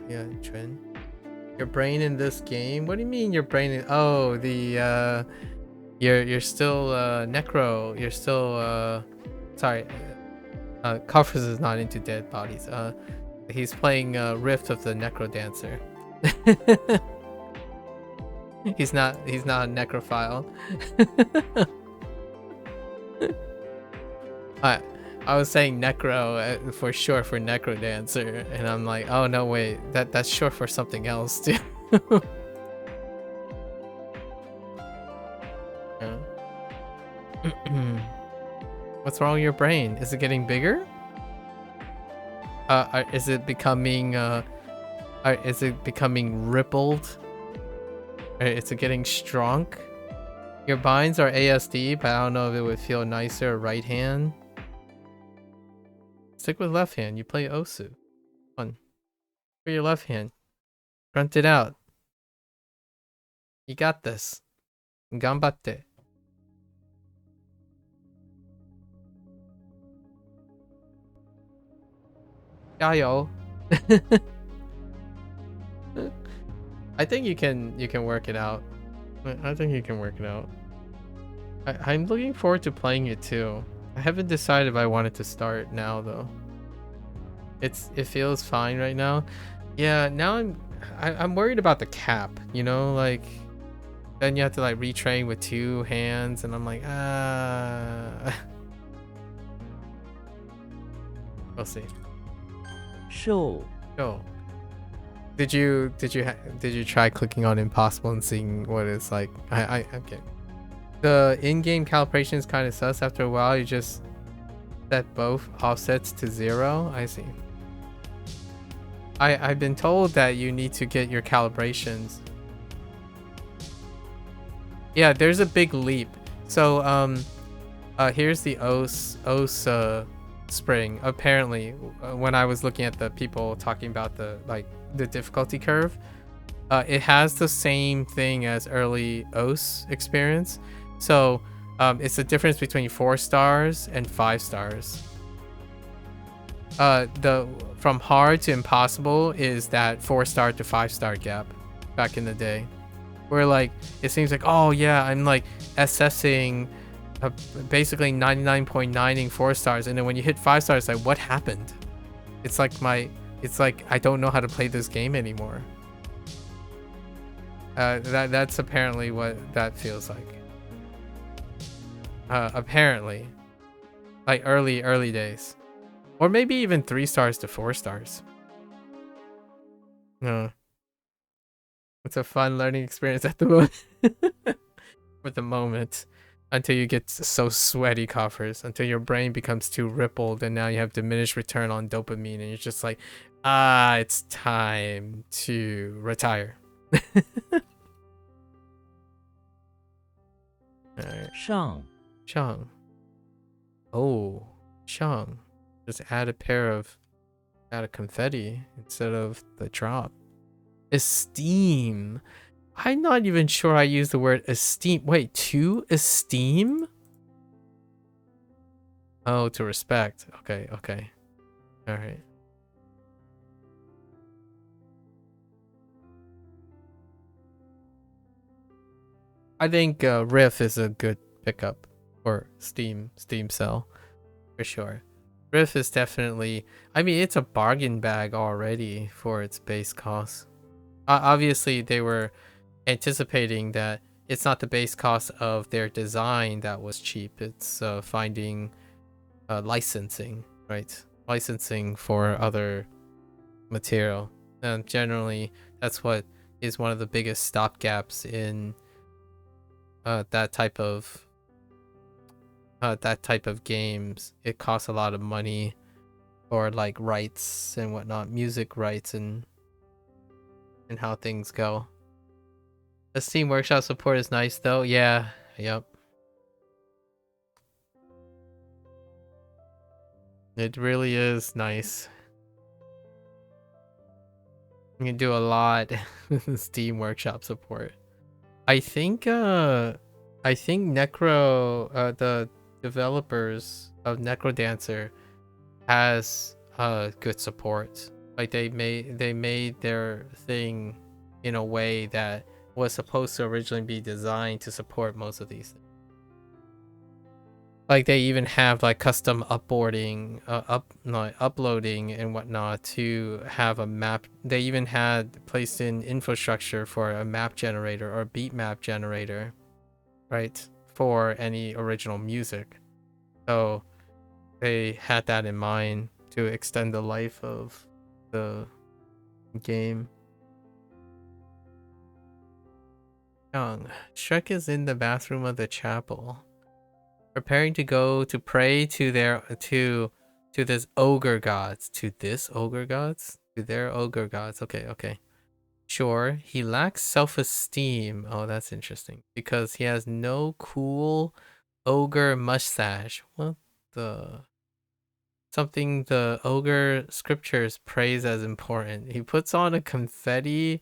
yeah, 权 your brain in this game? What do you mean your brain in... Oh, the you're still necro, you're still sorry, Coffers is not into dead bodies. He's playing Rift of the Necro Dancer. he's not a necrophile. I was saying necro for short for necro dancer, and I'm like, oh no, wait, that's short for something else too. Yeah. What's wrong with your brain? Is it getting bigger? Is it becoming rippled? Is it getting shrunk? Your binds are ASD, but I don't know if it would feel nicer right hand. Stick with left hand. You play Osu. Fun. For your left hand. Grunt it out. You got this. Ganbatte. Yayo. I think you can work it out. I think you can work it out. I'm looking forward to playing it too. I haven't decided if I wanted to start now though. It feels fine right now. Yeah, now I'm worried about the cap, you know, like then you have to like retrain with 2 hands and I'm like, we'll see. Show. Oh. Did you try clicking on impossible and seeing what it's like? Okay. The in-game calibration is kind of sus. After a while, you just set both offsets to 0. I see. I've been told that you need to get your calibrations. Yeah, there's a big leap. So here's the OS spring. Apparently, when I was looking at the people talking about the difficulty curve, it has the same thing as early OS experience. So it's the difference between 4 stars and 5 stars. The from hard to impossible is that 4-star to 5-star gap back in the day, where like it seems like, oh yeah, I'm like assessing basically 99.9ing 4 stars, and then when you hit 5 stars, like what happened? It's like I don't know how to play this game anymore. That's apparently what that feels like. Apparently, like early days, or maybe even 3 stars to 4 stars. No, it's a fun learning experience at the moment. For the moment, until you get so sweaty coffers, until your brain becomes too rippled, and now you have diminished return on dopamine, and you're just like, it's time to retire. Alright. 上 Shang. Oh, Shang. Just add a confetti instead of the drop. Esteem. I'm not even sure I use the word esteem. Wait, to esteem? Oh, to respect. Okay. All right. I think Riff is a good pickup for Steam sell for sure. Riff is definitely, I mean, it's a bargain bag already for its base cost. Obviously, they were anticipating that it's not the base cost of their design that was cheap. It's finding licensing, right? Licensing for other material. And generally, that's what is one of the biggest stopgaps in that type of games. It costs a lot of money for like rights and whatnot, music rights and how things go. The Steam Workshop support is nice though. Yeah, yep. It really is nice. You can do a lot with Steam Workshop support. I think Necro, the developers of Necrodancer has good support. Like they made their thing in a way that was supposed to originally be designed to support most of these things. Like they even have like custom uploading and whatnot to have a map. They even had placed in infrastructure for a map generator or beat map generator, right? For any original music. So they had that in mind to extend the life of the game. Young. Shrek is in the bathroom of the chapel, preparing to go to pray to their this ogre gods. To this ogre gods? To their ogre gods. Okay. Sure, he lacks self-esteem. Oh, that's interesting. Because he has no cool ogre mustache. What the? Something the ogre scriptures praise as important. He puts on a confetti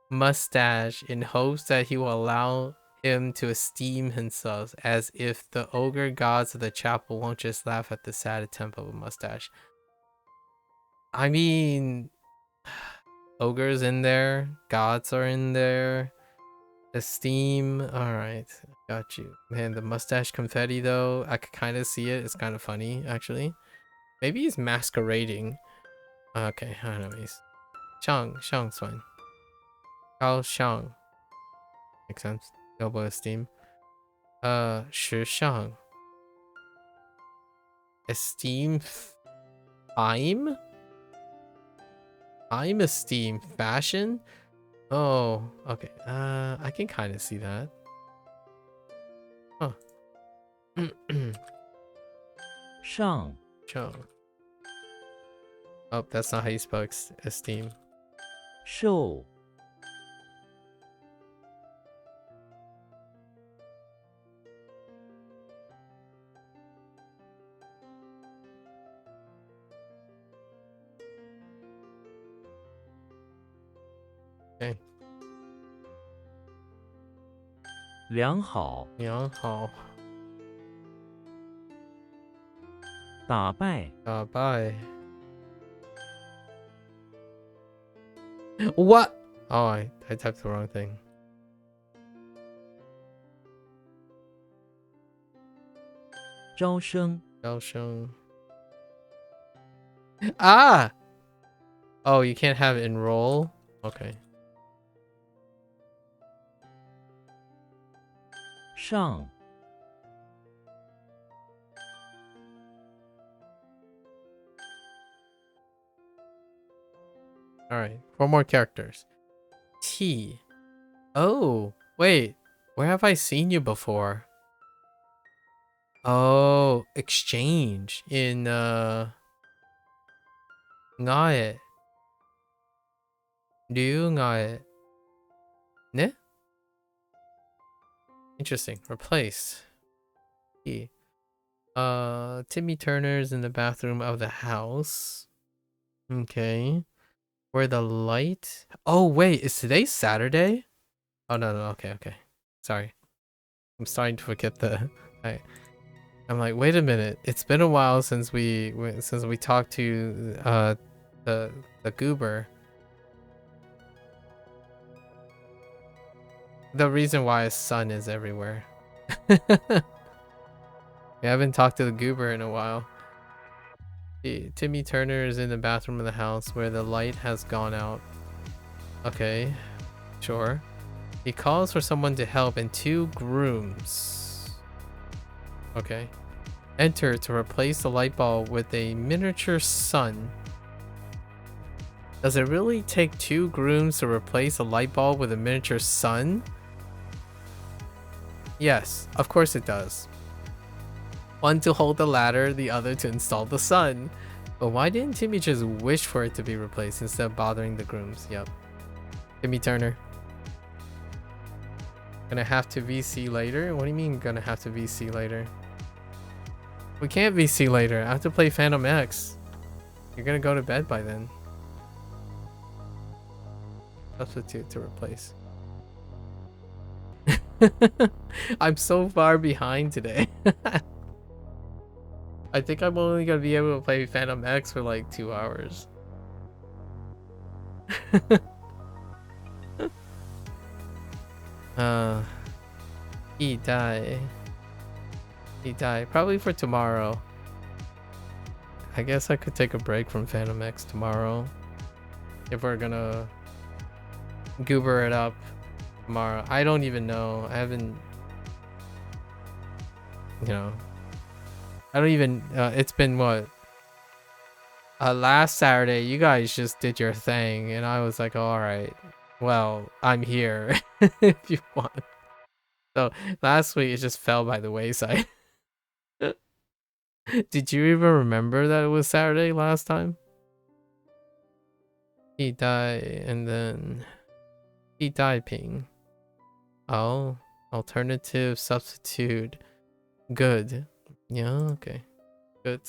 mustache in hopes that he will allow him to esteem himself, as if the ogre gods of the chapel won't just laugh at the sad attempt of a mustache. I mean, Ogres in there. Gods are in there. Esteem. Alright. Got you. Man, the mustache confetti though. I could kind of see it. It's kind of funny, actually. Maybe he's masquerading. Okay, anyways. Shang's fine. Gao Shang. Makes sense. Noble esteem. Shi Shang. Esteem. I'm esteem. Fashion? Oh, okay. I can kind of see that. Huh. 上 Chong. Oh, that's not how you spell esteem. 寿 Okay. 良好良好打败 bye. What? Oh, I typed the wrong thing. 招生 Gao Sheng. Ah! Oh, you can't have enroll? Okay. 上 Alright, 4 more characters. T. Oh, wait. Where have I seen you before? Oh, exchange in Ngae. Ryu Ngae. Ne? Interesting. Replaced. T. Timmy Turner's in the bathroom of the house. Okay. Where the light? Oh, wait. Is today Saturday? Oh, no. Okay. Sorry. I'm starting to forget the... I'm like, wait a minute. It's been a while since we talked to the goober. The reason why his son is everywhere. We haven't talked to the goober in a while. Timmy Turner is in the bathroom of the house where the light has gone out. Okay, sure. He calls for someone to help and 2 grooms. Okay. Enter to replace the light bulb with a miniature sun. Does it really take 2 grooms to replace a light bulb with a miniature sun? Yes, of course it does. One to hold the ladder, the other to install the sun. But why didn't Timmy just wish for it to be replaced instead of bothering the grooms? Yep. Timmy Turner. Gonna have to VC later? What do you mean gonna have to VC later? We can't VC later. I have to play Phantom X. You're gonna go to bed by then. Substitute to replace. I'm so far behind today. I think I'm only gonna be able to play Phantom X for like 2 hours. He died. Probably for tomorrow. I guess I could take a break from Phantom X tomorrow. If we're gonna goober it up tomorrow. I don't even know. I haven't... You know... I don't even... it's been what? Last Saturday, you guys just did your thing. And I was like, alright. Well, I'm here. If you want. So, last week, it just fell by the wayside. Did you even remember that it was Saturday last time? He died, and then... He died ping. Oh, alternative substitute. Good. Yeah, okay. Good.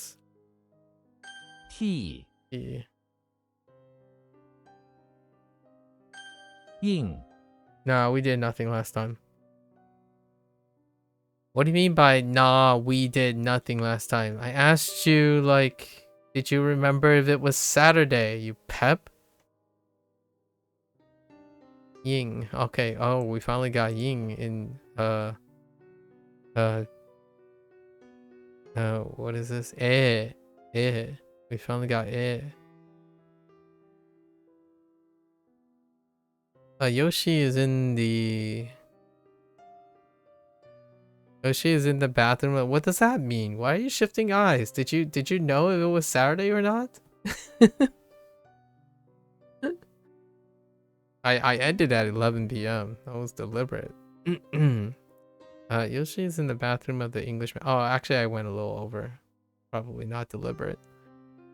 T Yeah. 应 Nah, we did nothing last time. What do you mean by nah, we did nothing last time? I asked you, like, did you remember if it was Saturday, you pep? Ying. Okay. Oh, we finally got Ying in what is this? We finally got Yoshi is in the bathroom. What does that mean? Why are you shifting eyes? Did you know if it was Saturday or not? I ended at 11 p.m. That was deliberate. Yoshi is in the bathroom of the Englishman. Oh, actually, I went a little over. Probably not deliberate.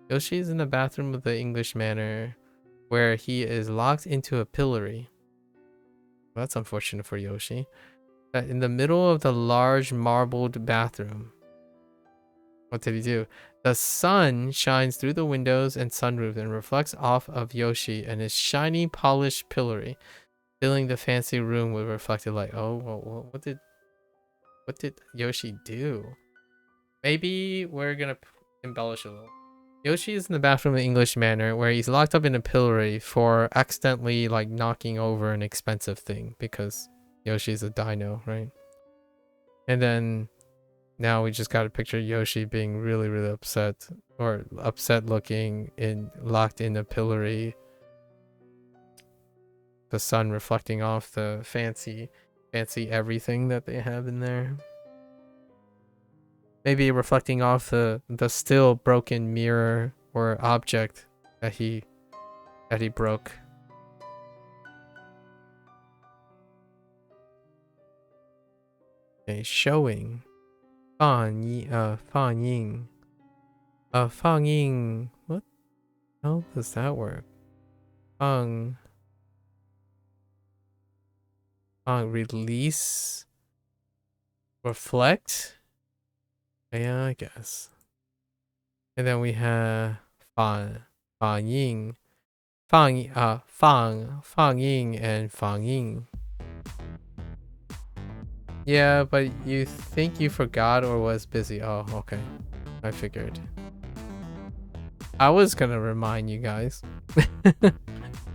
Yoshi is in the bathroom of the English manor, where he is locked into a pillory. Well, that's unfortunate for Yoshi. In the middle of the large marbled bathroom. What did he do? The sun shines through the windows and sunroof and reflects off of Yoshi and his shiny, polished pillory, filling the fancy room with reflected light. Oh, what did Yoshi do? Maybe we're gonna embellish a little. Yoshi is in the bathroom of English Manor, where he's locked up in a pillory for accidentally like knocking over an expensive thing, because Yoshi's a dino, right? And then now we just got a picture of Yoshi being really, really upset, or upset looking, locked in a pillory. The sun reflecting off the fancy everything that they have in there. Maybe reflecting off the still broken mirror or object that he broke. Okay, showing. 放映. 放映. What? How does that work? 放 release. Reflect. Yeah, I guess. And then we have 放映 放映 and 放映. Yeah, but you think you forgot or was busy. Oh, okay. I figured. I was gonna remind you guys.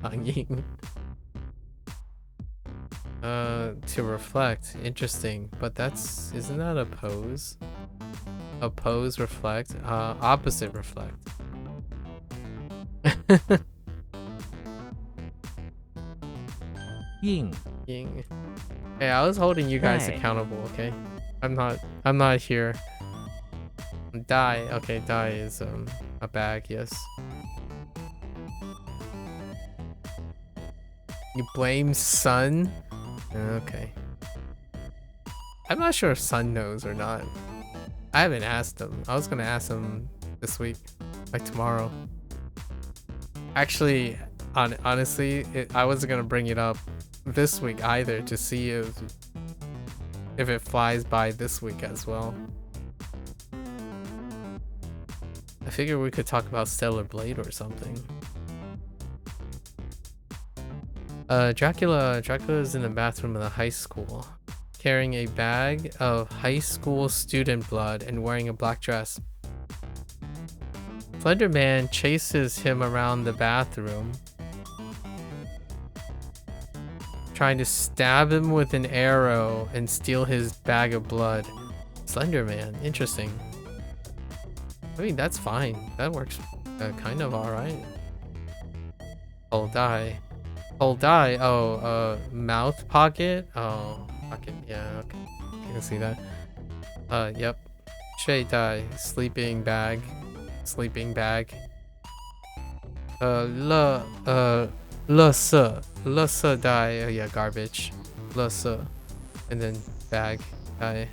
放映. To reflect. Interesting. But isn't that a pose? Oppose, reflect. Opposite reflect. Ying. Ying. Hey, I was holding you guys Dai. accountable, okay? I'm not here. Dai. Okay, dai is a bag, yes. You blame Sun? Okay. I'm not sure if Sun knows or not. I haven't asked him. I was gonna ask him this week, like tomorrow. Actually, honestly, I wasn't gonna bring it up this week either, to see if it flies by this week as well. I figured we could talk about Stellar Blade or something. Dracula is in the bathroom of the high school, carrying a bag of high school student blood and wearing a black dress. Slender Man chases him around the bathroom, trying to stab him with an arrow and steal his bag of blood. Slender Man, interesting. I mean, that's fine. That works kind of alright. Holdai. Oh, mouth pocket? Oh, pocket. Yeah, okay. You can see that. Yep. Dai. Sleeping bag. Le dai. Yeah, garbage. Le and then bag. Dai.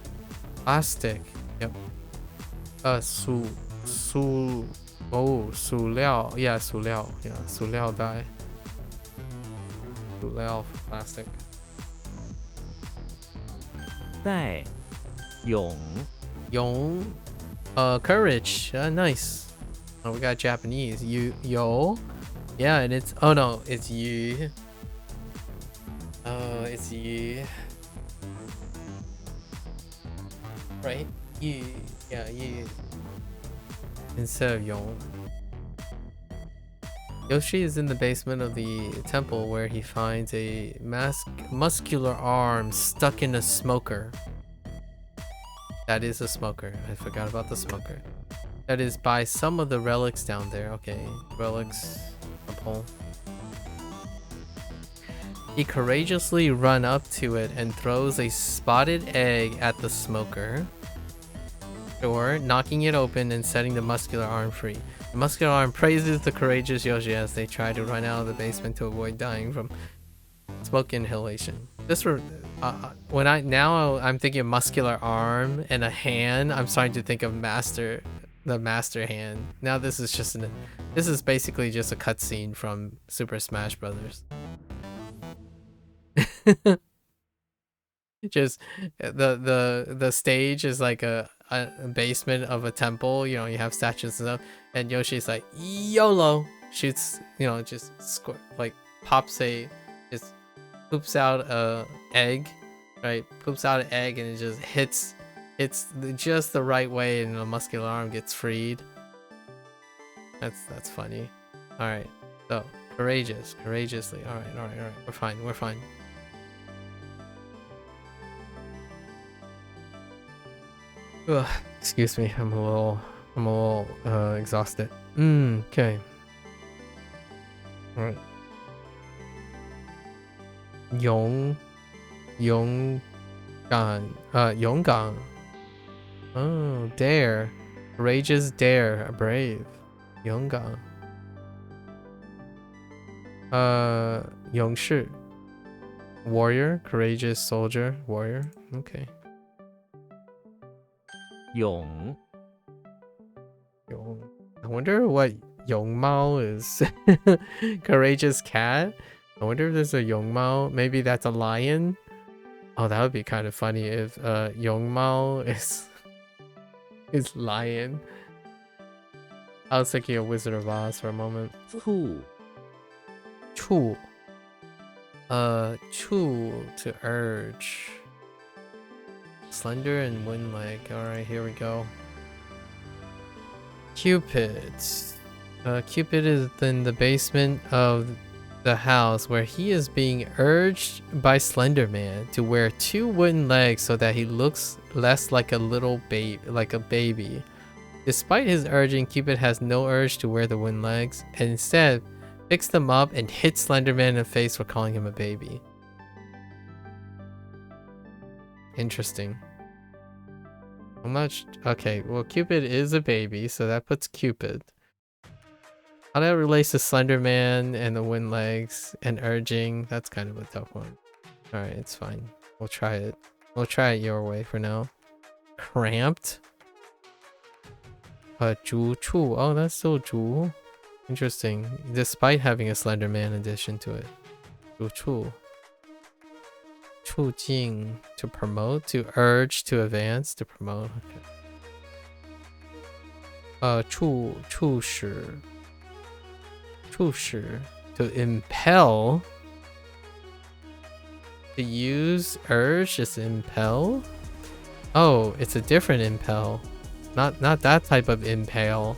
Plastic. Yep. Su liao. Yeah, su liao. Yeah, su liao dai. Su liao plastic. 带勇 Yong. Courage. Nice. Oh, we got Japanese. Yo. Yeah, and it's it's you. It's you. Right? You. Yeah, you. Instead of Yong. Yoshi is in the basement of the temple where he finds a muscular arm stuck in a smoker. That is a smoker. I forgot about the smoker. That is by some of the relics down there. Okay, relics. Temple. He courageously runs up to it and throws a spotted egg at the smoker door, knocking it open and setting the muscular arm free. The muscular arm praises the courageous Yoshi as they try to run out of the basement to avoid dying from smoke inhalation. This were I'm thinking of muscular arm and a hand. I'm starting to think of the master hand. Now this is basically just a cutscene from Super Smash Brothers. Just the stage is like a basement of a temple. You know, you have statues and stuff, and Yoshi's like YOLO, shoots, you know, just poops out a egg, right? Poops out an egg and it just hits just the right way, and the muscular arm gets freed. That's funny. All right, so courageously. All right. We're fine. Ugh, excuse me, I'm a little exhausted. Okay. All right. Yonggang. Oh, dare. Courageous dare, brave. Yonggang. Yongshi. Warrior, courageous soldier, warrior. Okay. 勇 I wonder what Yongmao is. Courageous cat. I wonder if there's a Yongmao. Maybe that's a lion. Oh, that would be kind of funny if Yongmao is lion. I was thinking of Wizard of Oz for a moment. 醋 Chu. Chu to urge. Slender and wind leg. Alright, here we go. Cupid. Cupid is in the basement of the house where he is being urged by Slender Man to wear 2 wooden legs so that he looks less like a baby. Despite his urging, Cupid has no urge to wear the wooden legs and instead picks them up and hits Slender Man in the face for calling him a baby. Interesting. Okay, well, Cupid is a baby, so that puts Cupid. How that relates to Slender Man and the wind legs and urging, that's kind of a tough one. Alright, it's fine. We'll try it. We'll try it your way for now. Cramped? Zhu Chu. Oh, that's so Zhu. Interesting. Despite having a Slender Man addition to it. Zhu Chu. Chu Jing. To promote, to urge, to advance, to promote. Okay. Chu Shi. Chu Shi. To impel. To use urge is impel? Oh, it's a different impel. Not that type of impale.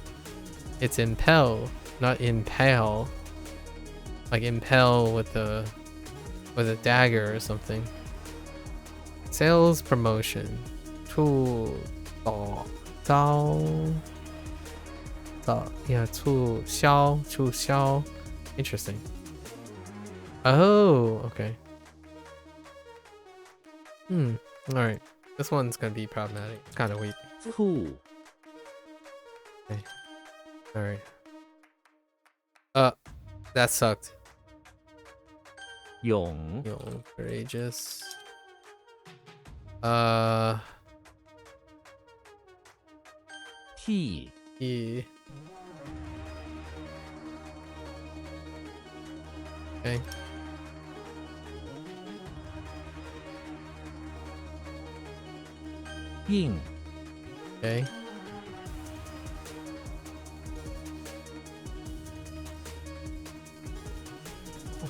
It's impel, not impale. Like impel with a dagger or something. Sales promotion. Chu Dao. Yeah, Chu Xiao. Interesting. Oh, okay. Alright. This one's gonna be problematic. It's kind of weak. 醋 Okay. Alright. That sucked. 勇 Yo, courageous. 替 E. Okay. 应 Okay.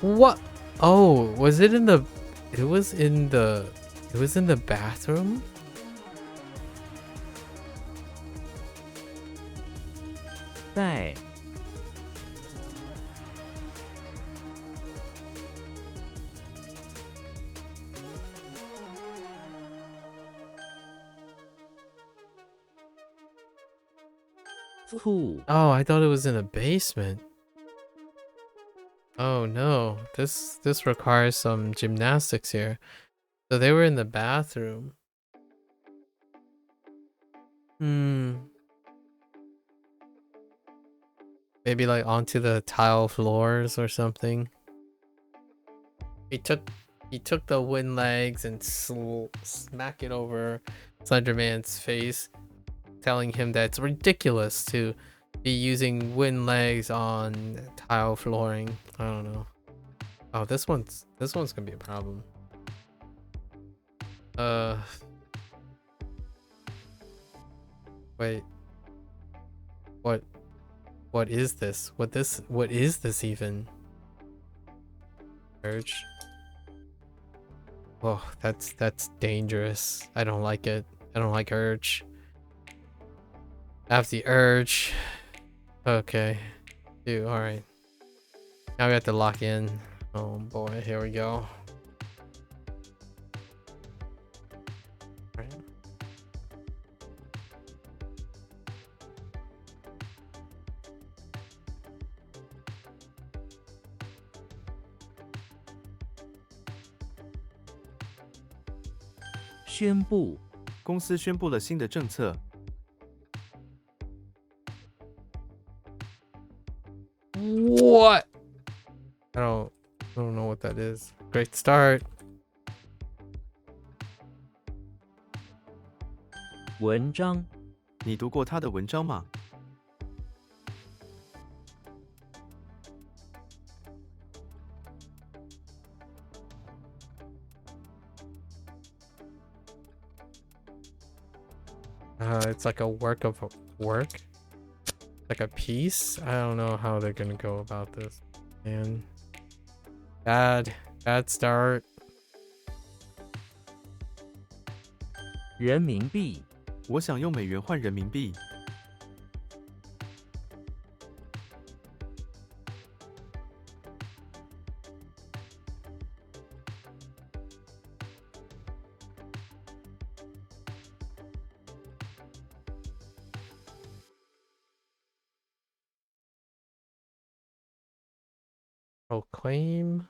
What? Oh, was it in the? It was in the bathroom. 带醋 Oh, I thought it was in a basement. Oh no, this requires some gymnastics here. So they were in the bathroom. Maybe like onto the tile floors or something. He took the wooden legs and smack it over Slenderman's face, telling him that it's ridiculous to be using wooden legs on tile flooring. I don't know. Oh, this one's gonna be a problem. Wait. What is this? What is this even? Urge. Oh, that's dangerous. I don't like it. I don't like urge. I have the urge. Okay. Dude, alright. Now we have to lock in. Oh boy, here we go. Alright. 宣布 公司宣布了新的政策， What? I don't know what that is. Great start. 文章 你读过他的文章吗？ It's like a work of work. Like a piece. I don't know how they're gonna go about this. Man. Bad start. 人民币 我想用美元换人民币。 Proclaim.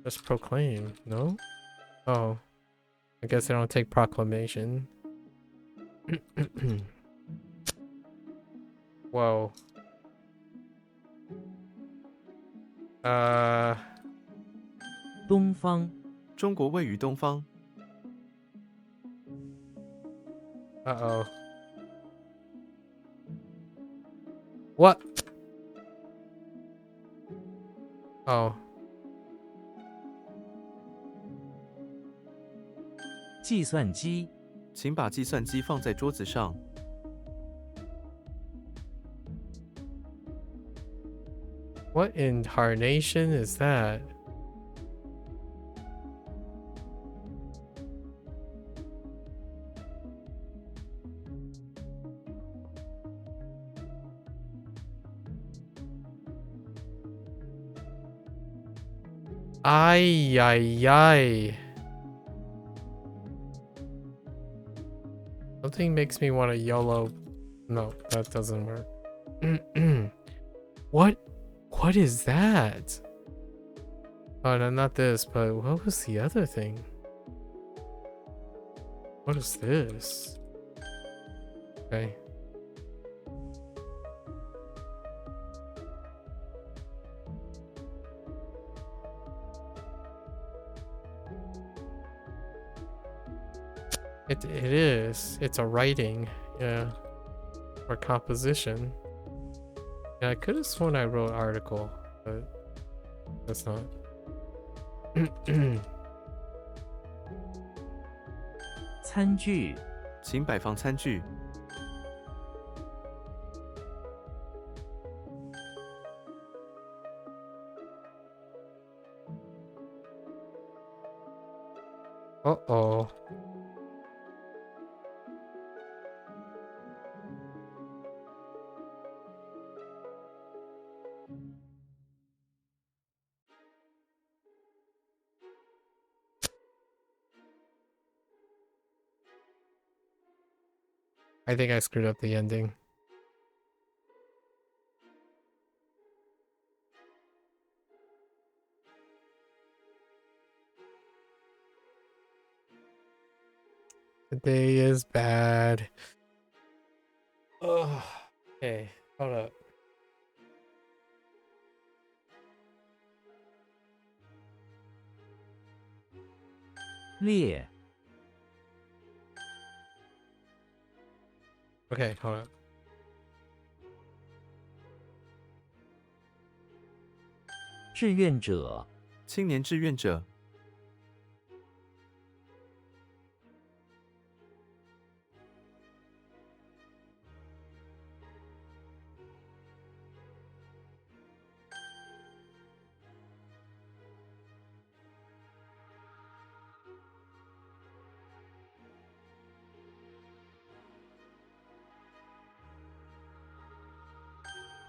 Just proclaim, no? Oh. I guess I don't take proclamation. Whoa. 东方 中国位于东方， Uh-oh. What? Oh. 计算机 请把计算机放在桌子上。 What incarnation is that? Ay, ay, ay. Something makes me want to YOLO. No, that doesn't work. What is that? Oh, no, not this, but what was the other thing? What is this? Okay. It is. It's a writing, yeah, or composition. Yeah, I could have sworn I wrote article, but that's not. 餐具 请摆放餐具。 Uh-oh. I think I screwed up the ending. The day is bad. Oh, okay, hold up.列 Okay, hold up. 志愿者青年志愿者，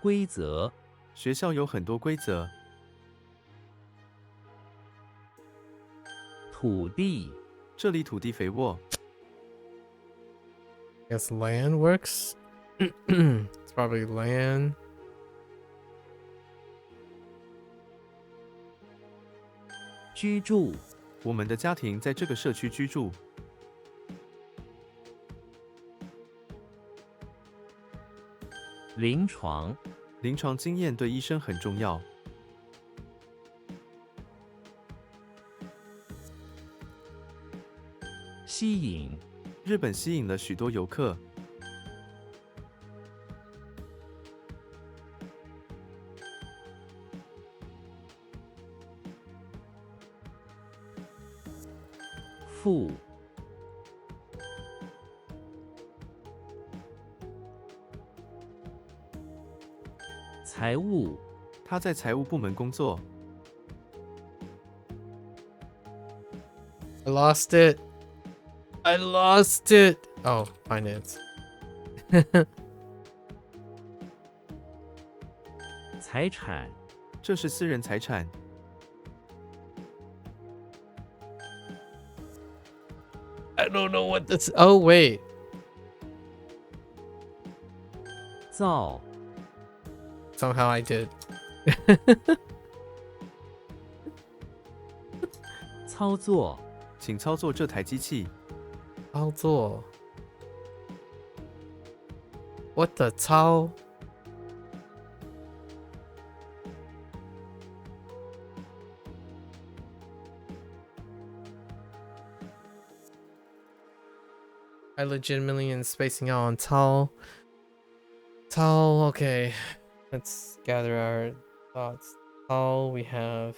规则学校有很多规则，土地这里土地肥沃， Guess land works. It's probably land. 居住我们的家庭在这个社区居住，临床临床经验对医生很重要，吸引日本吸引了许多游客，富财务他在财务部门工作， I lost it. I lost it. Oh, finance. 财产这是私人财产， I don't know what this. Oh wait. 造 Somehow I did. 操作请操作这台机器，操作 What the 操 I legitimately am spacing out on Tal. Tal, okay. Let's gather our thoughts. Tal, we have.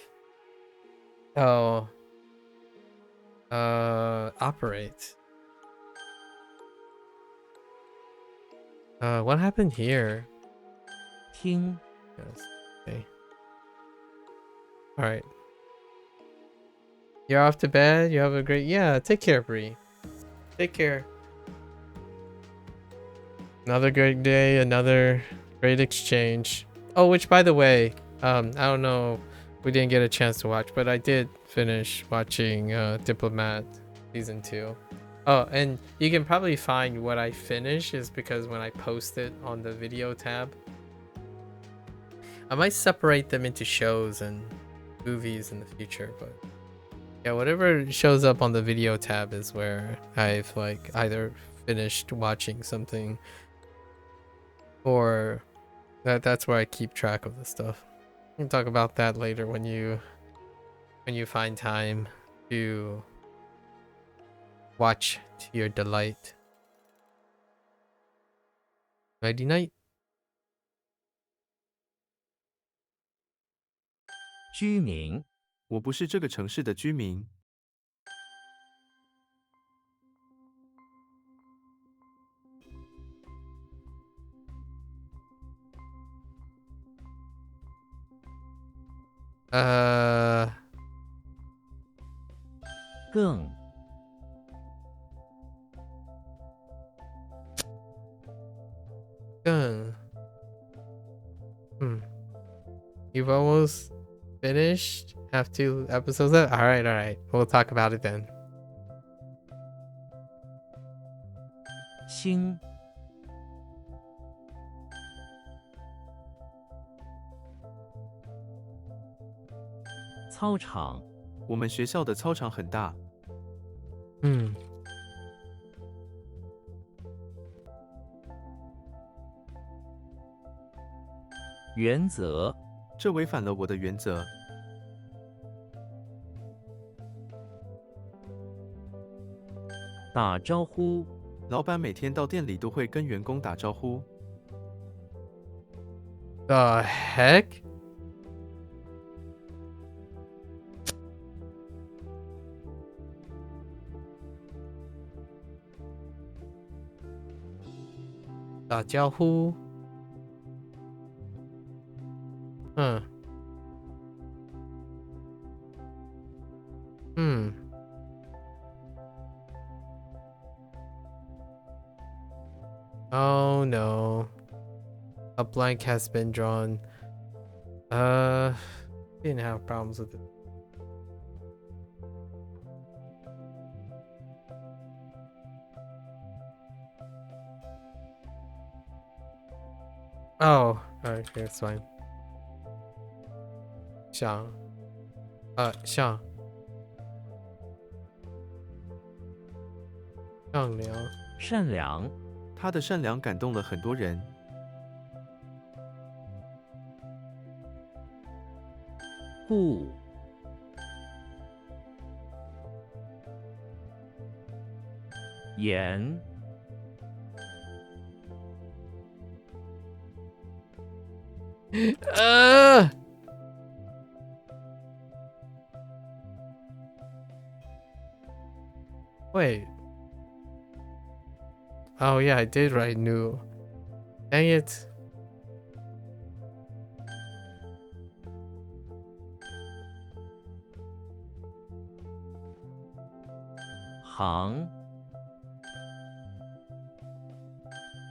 Oh. Operate. What happened here? 听 Yes. Okay. Alright. You're off to bed. You have a great. Yeah, take care, Bree. Take care. Another great day, another great exchange. Oh, which by the way, I don't know, we didn't get a chance to watch, but I did finish watching Diplomat season 2. Oh, and you can probably find what I finished is because when I post it on the video tab, I might separate them into shows and movies in the future, but yeah, whatever shows up on the video tab is where I've like either finished watching something or that's where I keep track of the stuff. We can talk about that later when you find time to watch to your delight. Nighty night. 居民我不是这个城市的居民，更 You've almost finished? Have 2 episodes left? Alright. We'll talk about it then. 兴操场，我们学校的操场很大。嗯，原则，这违反了我的原则。打招呼，老板每天到店里都会跟员工打招呼。 The heck?打招呼。嗯。嗯。Oh no. A blank has been drawn. Didn't have problems with it. Oh, okay, it's fine. 像良。善良，他的善良感动了很多人。顾，严，Wait. Oh yeah, I did write new. Dang it. 行，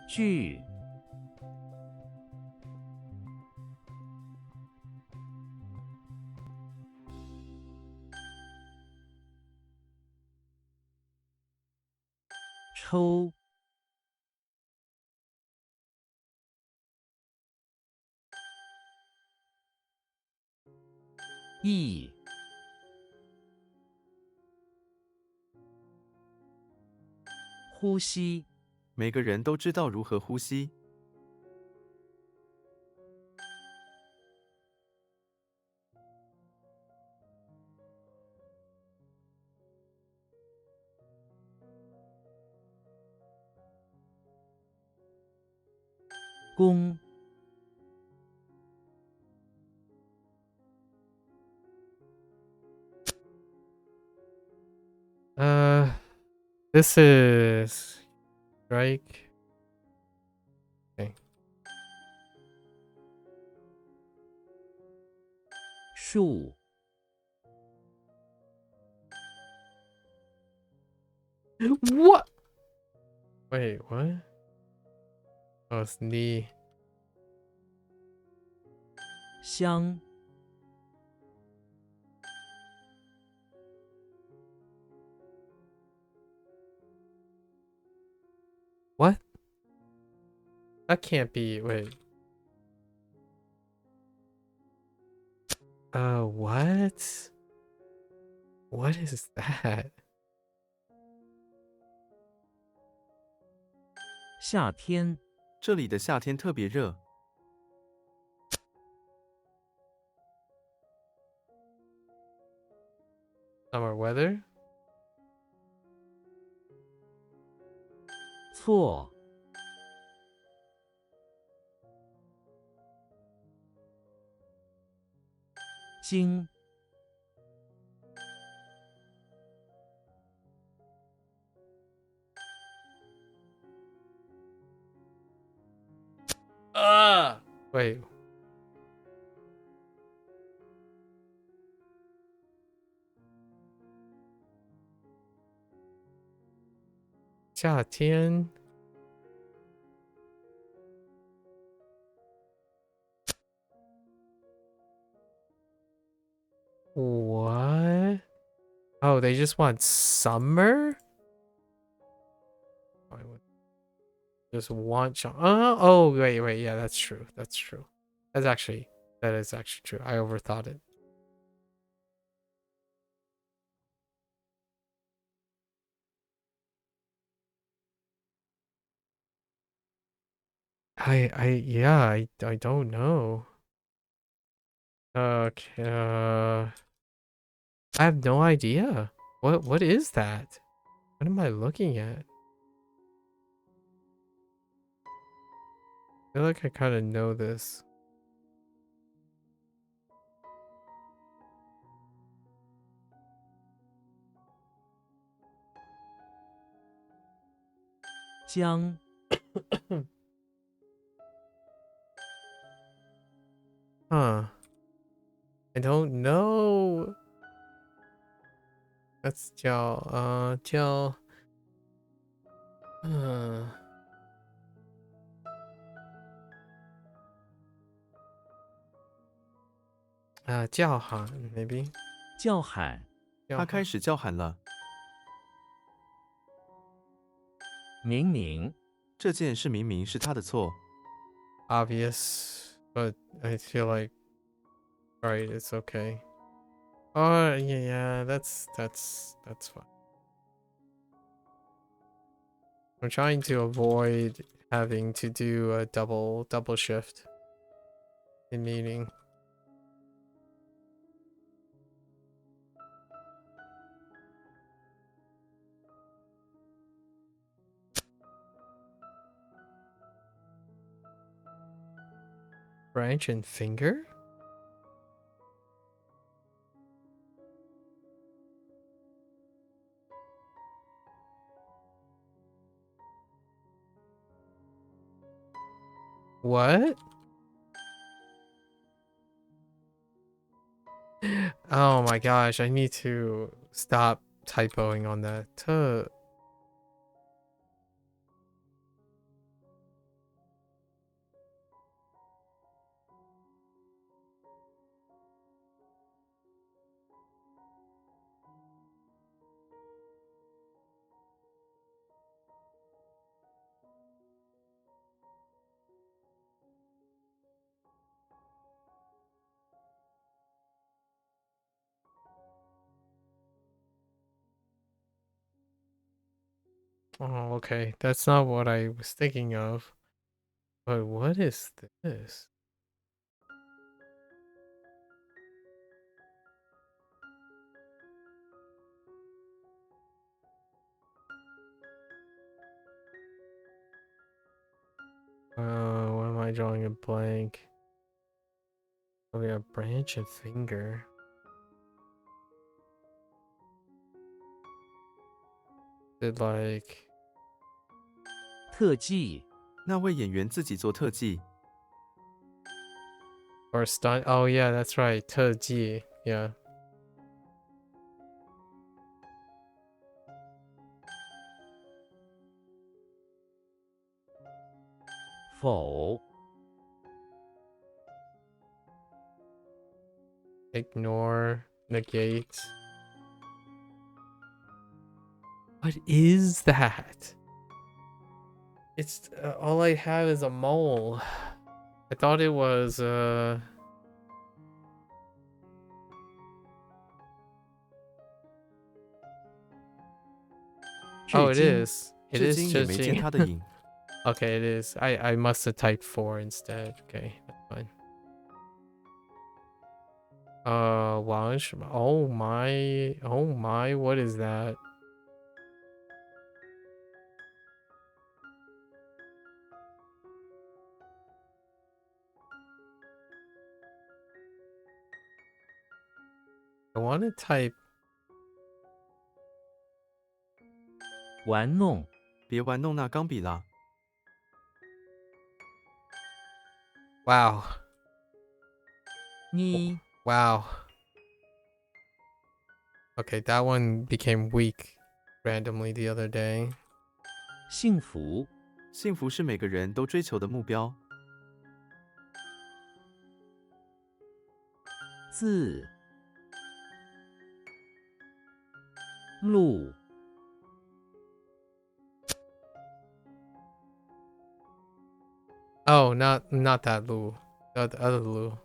距，抽，意，呼吸，每个人都知道如何呼吸。弓，This is strike. Okay. 树， What? Wait, what? Oh, it's knee. 香， What? That can't be. Wait. What? What is that? 夏天，这里的夏天特别热。Summer weather? 错，经，Wait. 夏天 What? Oh, they just want summer? I would just want oh, wait, yeah, that's true. That is actually true. I overthought it. I don't know. Okay, I have no idea. What is that? What am I looking at? I feel like I kind of know this.将 Huh. I don't know. That's 叫叫喊 maybe 叫喊他开始叫喊了。明明这件事明明是他的错。obvious, but I feel like right, it's okay. Oh yeah, that's fine. I'm trying to avoid having to do a double shift in meeting. Branch and finger? What? Oh my gosh, I need to stop typoing on that. Oh, okay. That's not what I was thinking of. But what is this? Why am I drawing a blank? Oh, we have branch and finger. Did like 特技那位演员自己做特技。or stunt? Oh yeah, that's right. 特技 yeah. 否 Ignore, negate. What is that? It's all I have is a mole. I thought it was Oh, it 至今 is. It 至 is 今也没见 judging. 他的影。Okay, it is. I must have typed 4 instead. Okay, that's fine. 玩什么? Oh my, what is that? I want to type 玩弄别玩弄那钢笔啦。 wow. 你 Wow. Okay, that one became weak randomly the other day. 幸福幸福是每个人都追求的目标。自路 Oh, not that Lu. The other Lu.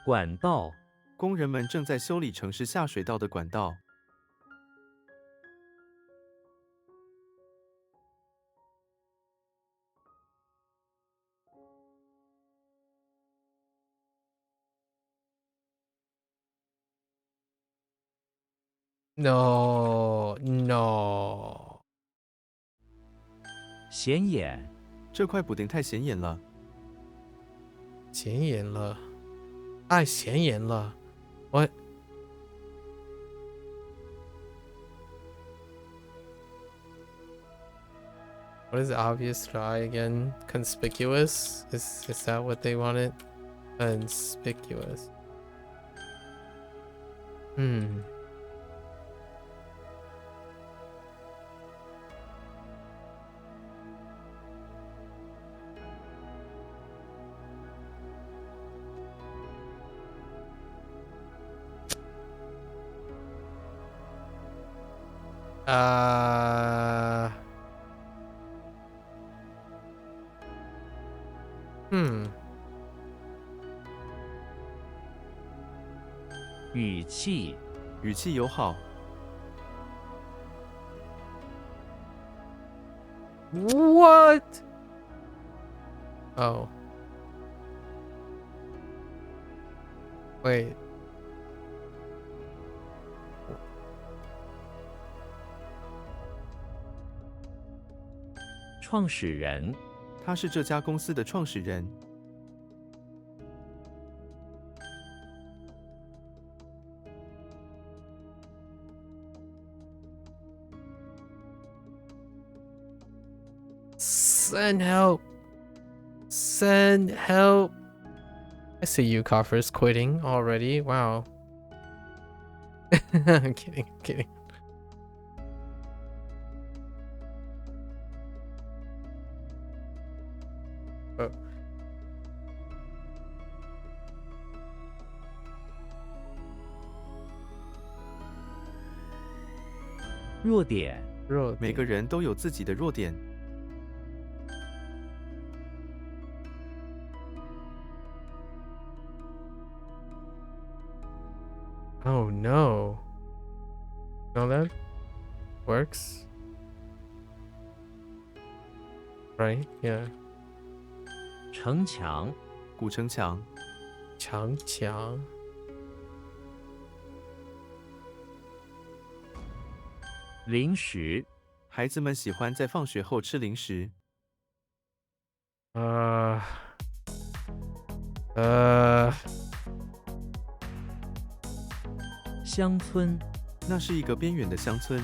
管道工人们正在修理城市下水道的管道。No, no. 显眼，这块补丁太显眼了。显眼了，太显眼了。What? What is obvious to eye again? Conspicuous? Is that what they wanted? Conspicuous. Hmm. Hmm. 语气，语气友好， What? Oh. Wait. 创始人，他是这家公司的创始人。 Send help. Send help. I see you coffers quitting already. Wow. I'm kidding. I'm kidding. Oh. 弱点，每个人都有自己的弱点。 Oh no. No, that works. Right? Yeah. 城墙，古城墙，强强。零食，孩子们喜欢在放学后吃零食。乡村，那是一个边远的乡村。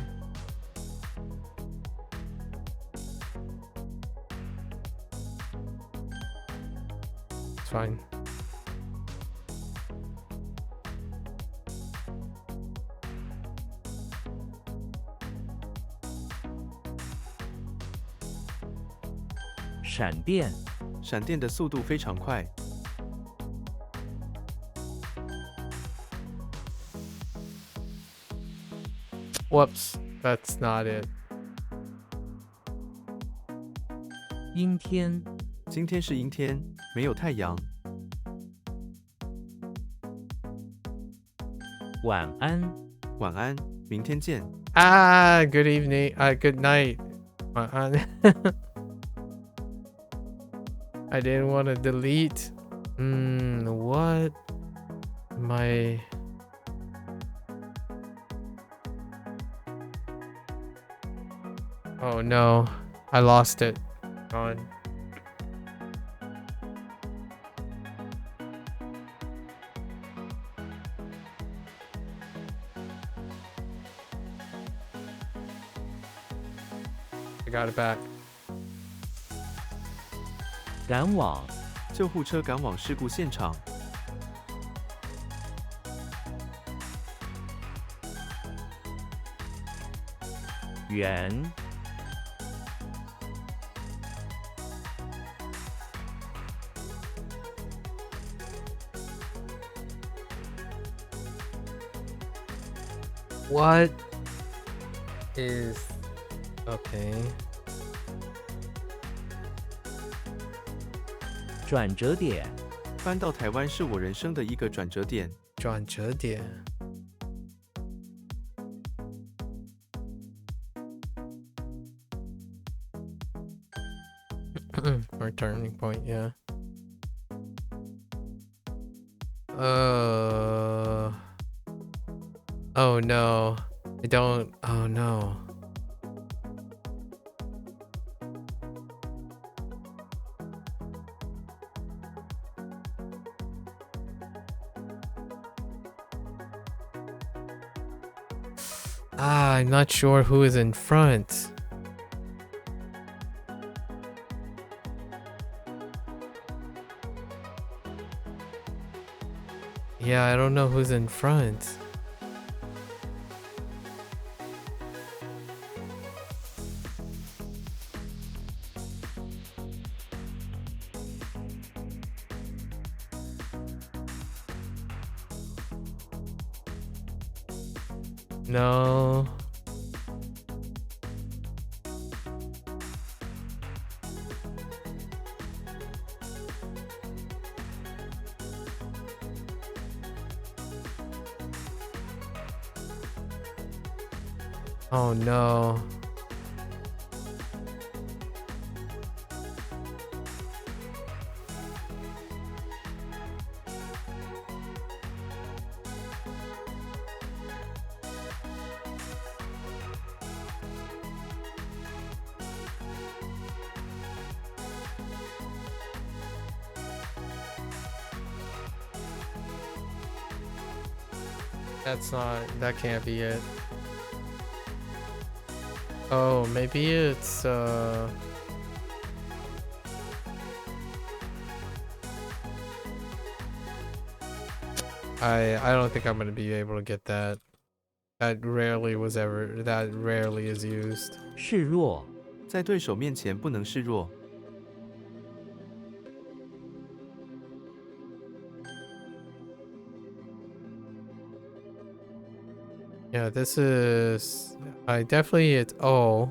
It's fine. “闪电”，闪电的速度非常快。 Whoops. That's not it. 阴天，今天是阴天，没有太阳。晚安，晚安，明天见。 Good evening. Good night. I didn't want to delete. What? My. Oh no. I lost it. Gone. I got it back. 赶往，救护车赶往事故现场。圆， What is okay? 转折点，搬到台湾是我人生的一个转折点。转折点。Or turning point, yeah. Oh no. I don't. Oh no. I'm not sure who is in front. Yeah, I don't know who's in front. No. Oh no. That can't be it. Oh, maybe it's I don't think I'm gonna be able to get that. That rarely is used. 示弱，在对手面前不能示弱。 Yeah, this is I definitely it's oh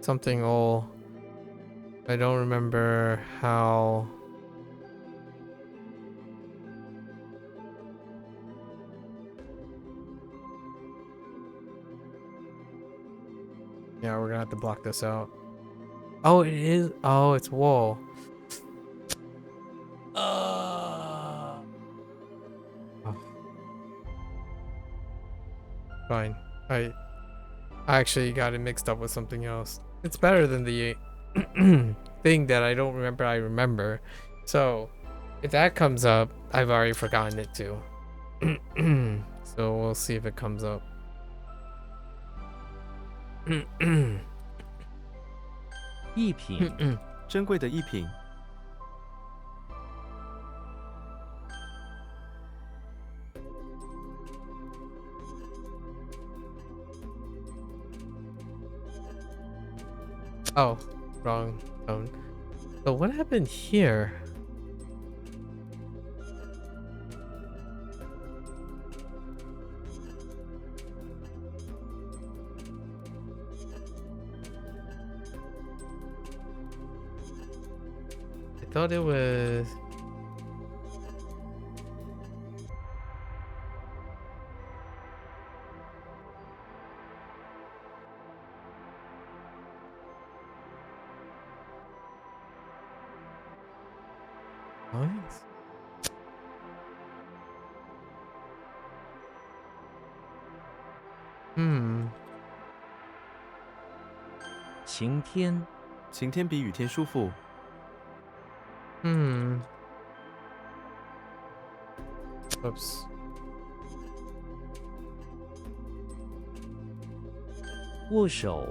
something oh I don't remember how. Yeah, we're gonna have to block this out. Oh, it is. Oh, it's wool. Oh. Fine. I actually got it mixed up with something else. It's better than the thing that I don't remember I remember. So, if that comes up, I've already forgotten it too. So we'll see if it comes up. 一品，珍贵的一品， Oh, wrong tone. So what happened here? I thought it was. Nice. 晴天，晴天比雨天舒服。 Oops. 握手，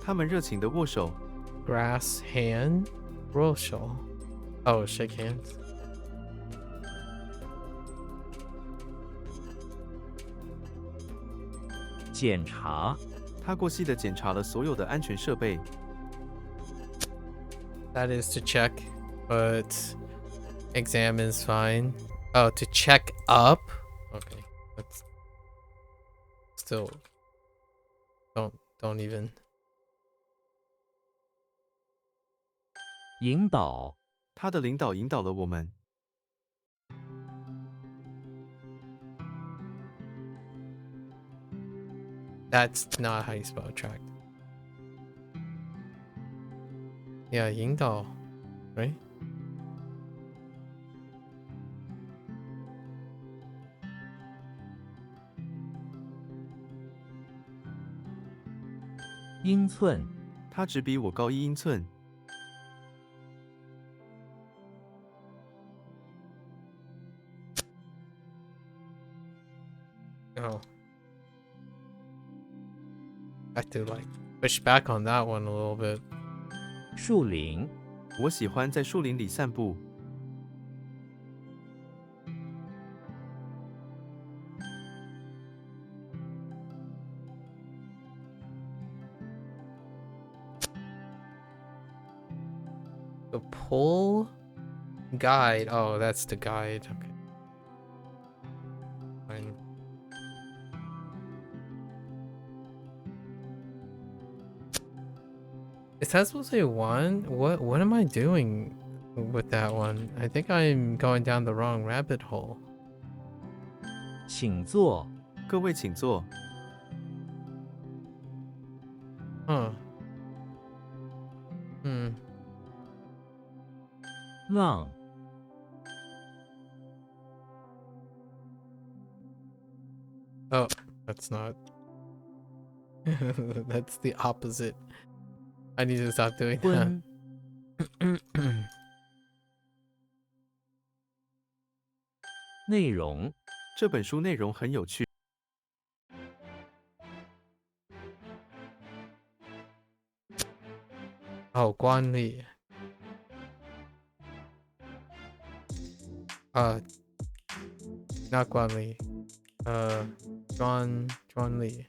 他们热情的握手， Grass hand. Roshel. Oh, shake hands. 检查，他过细的检查了所有的安全设备。 That is to check, but examine's fine. Oh, to check up? Okay. That's still don't even. 引导，他的领导引导了我们。 That's not how you spell attract. Yeah, 引导, right? 英寸，他只比我高1英寸。Oh. I have to like push back on that one a little bit. 树林，我喜欢在树林里散步。The pull guide. Oh, that's the guide. Okay. Fine. Is that supposed to be one? What am I doing with that one? I think I'm going down the wrong rabbit hole. 请坐，各位请坐。Huh. Hmm. 浪， Oh, that's not. That's the opposite. I need to stop doing that. 昏，内容，这本书内容很有趣。Oh, Guan Li. Not Guan Li. Juan Li.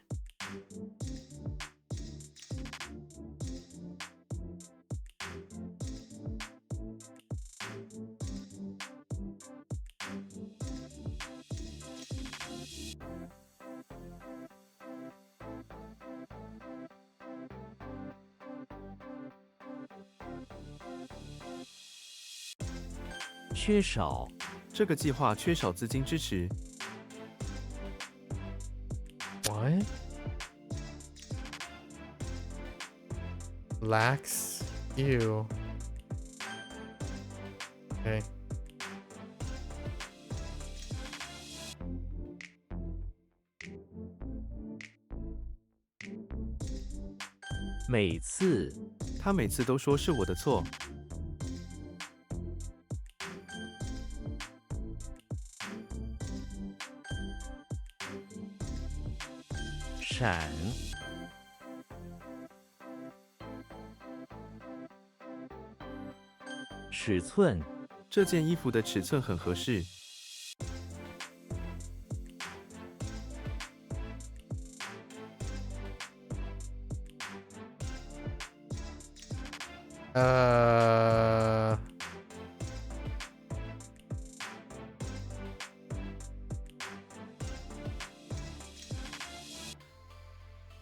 缺少，这个计划缺少资金支持。What? Lax? Ew. Okay. 每次，他每次都说是我的错。闪，尺寸，这件衣服的尺寸很合适。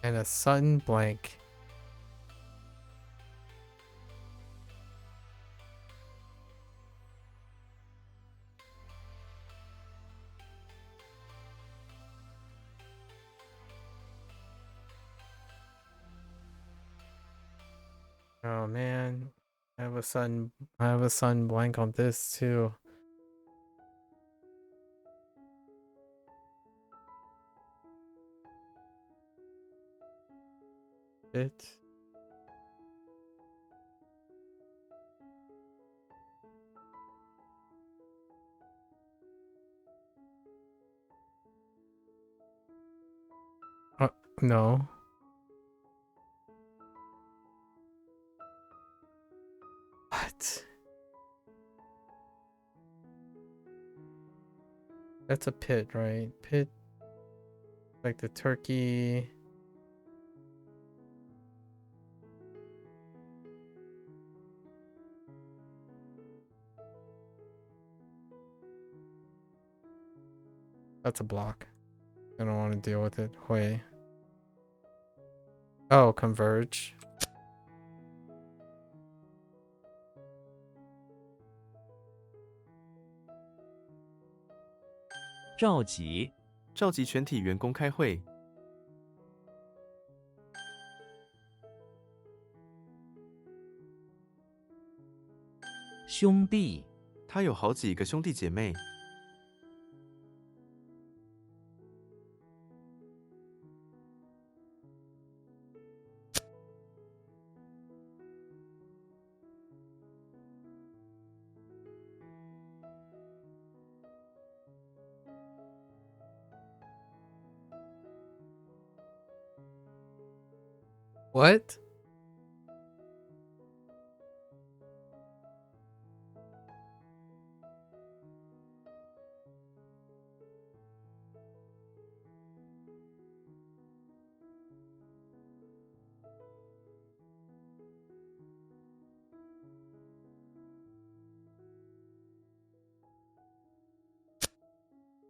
And a sun blank. Oh man, I have a sun blank on this too. It. No. What? That's a pit, right? Pit. Like the turkey. That's a block. I don't want to deal with it. Hui. Oh, converge. 召集，召集全体员工开会。兄弟，他有好几个兄弟姐妹。What?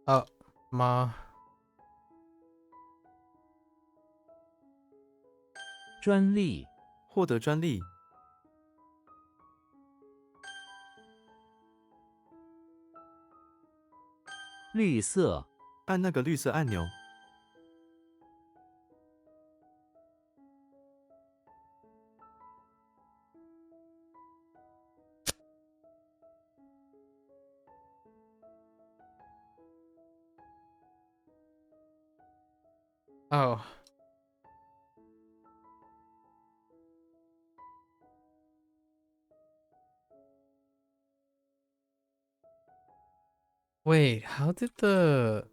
Oh, ma. 专利、获得专利，绿色、按那个绿色按钮。Oh. Wait, how did the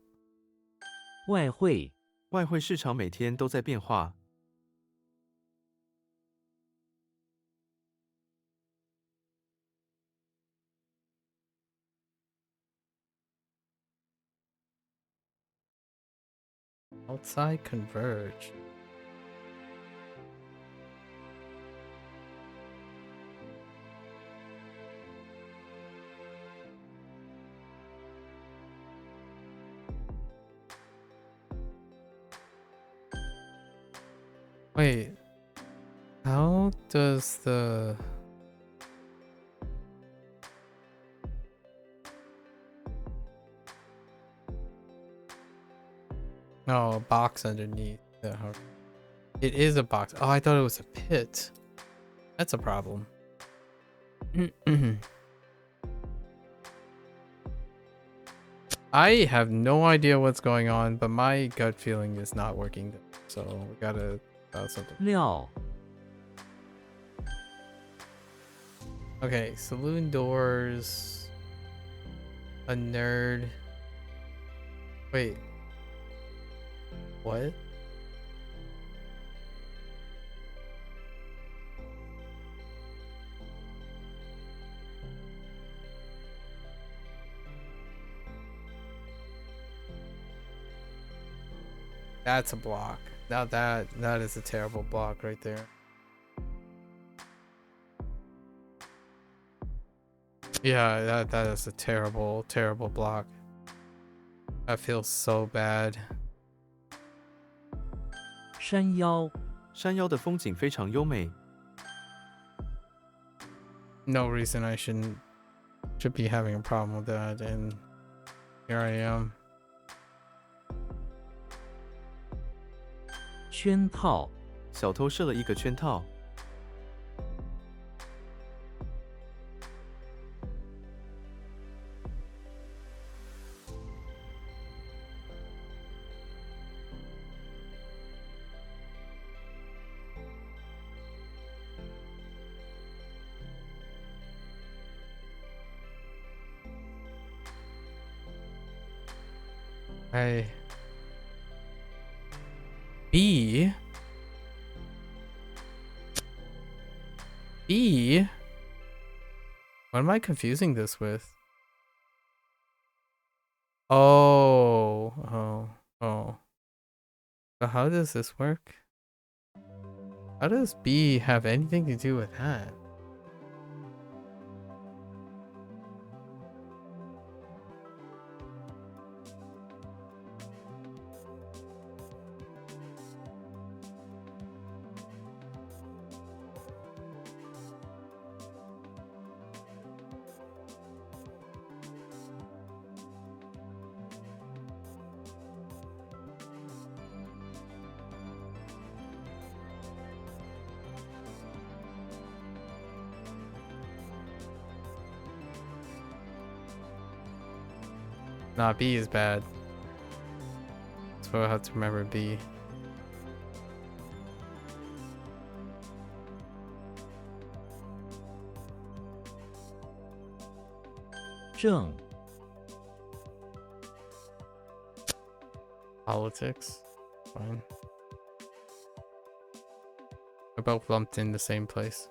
外汇、外汇市场每天都在变化， outside converge? Wait, how does the no a box underneath the it is a box. Oh, I thought it was a pit. That's a problem. I have no idea what's going on, but my gut feeling is not working. So we gotta something. 料、 Okay, saloon doors. A nerd. Wait. What? That's a block. Now that is a terrible block right there. Yeah, that is a terrible block. That feels so bad. 山腰、山腰的风景非常优美， No reason I should be having a problem with that, and here I am. 圈套、小偷设了一个圈套， Hey. B. What am I confusing this with? Oh. So how does this work? How does B have anything to do with that? Nah, B is bad. So I have to remember B. 正、 Politics. Fine. both lumped in the same place.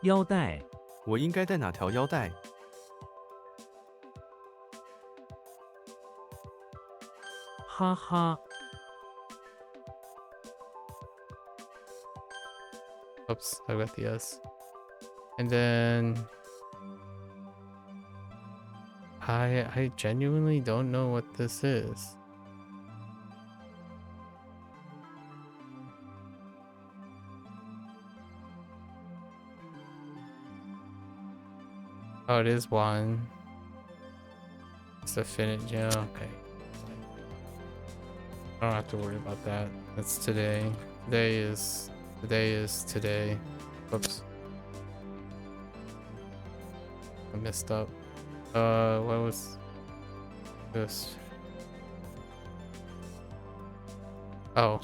腰带，我应该戴哪条腰带？哈哈， Oops, I got the S. And then I genuinely don't know what this is. Oh, it is one. It's a finish. Yeah, okay. I don't have to worry about that. That's today. Today is today. Whoops. I messed up. What was this? Oh,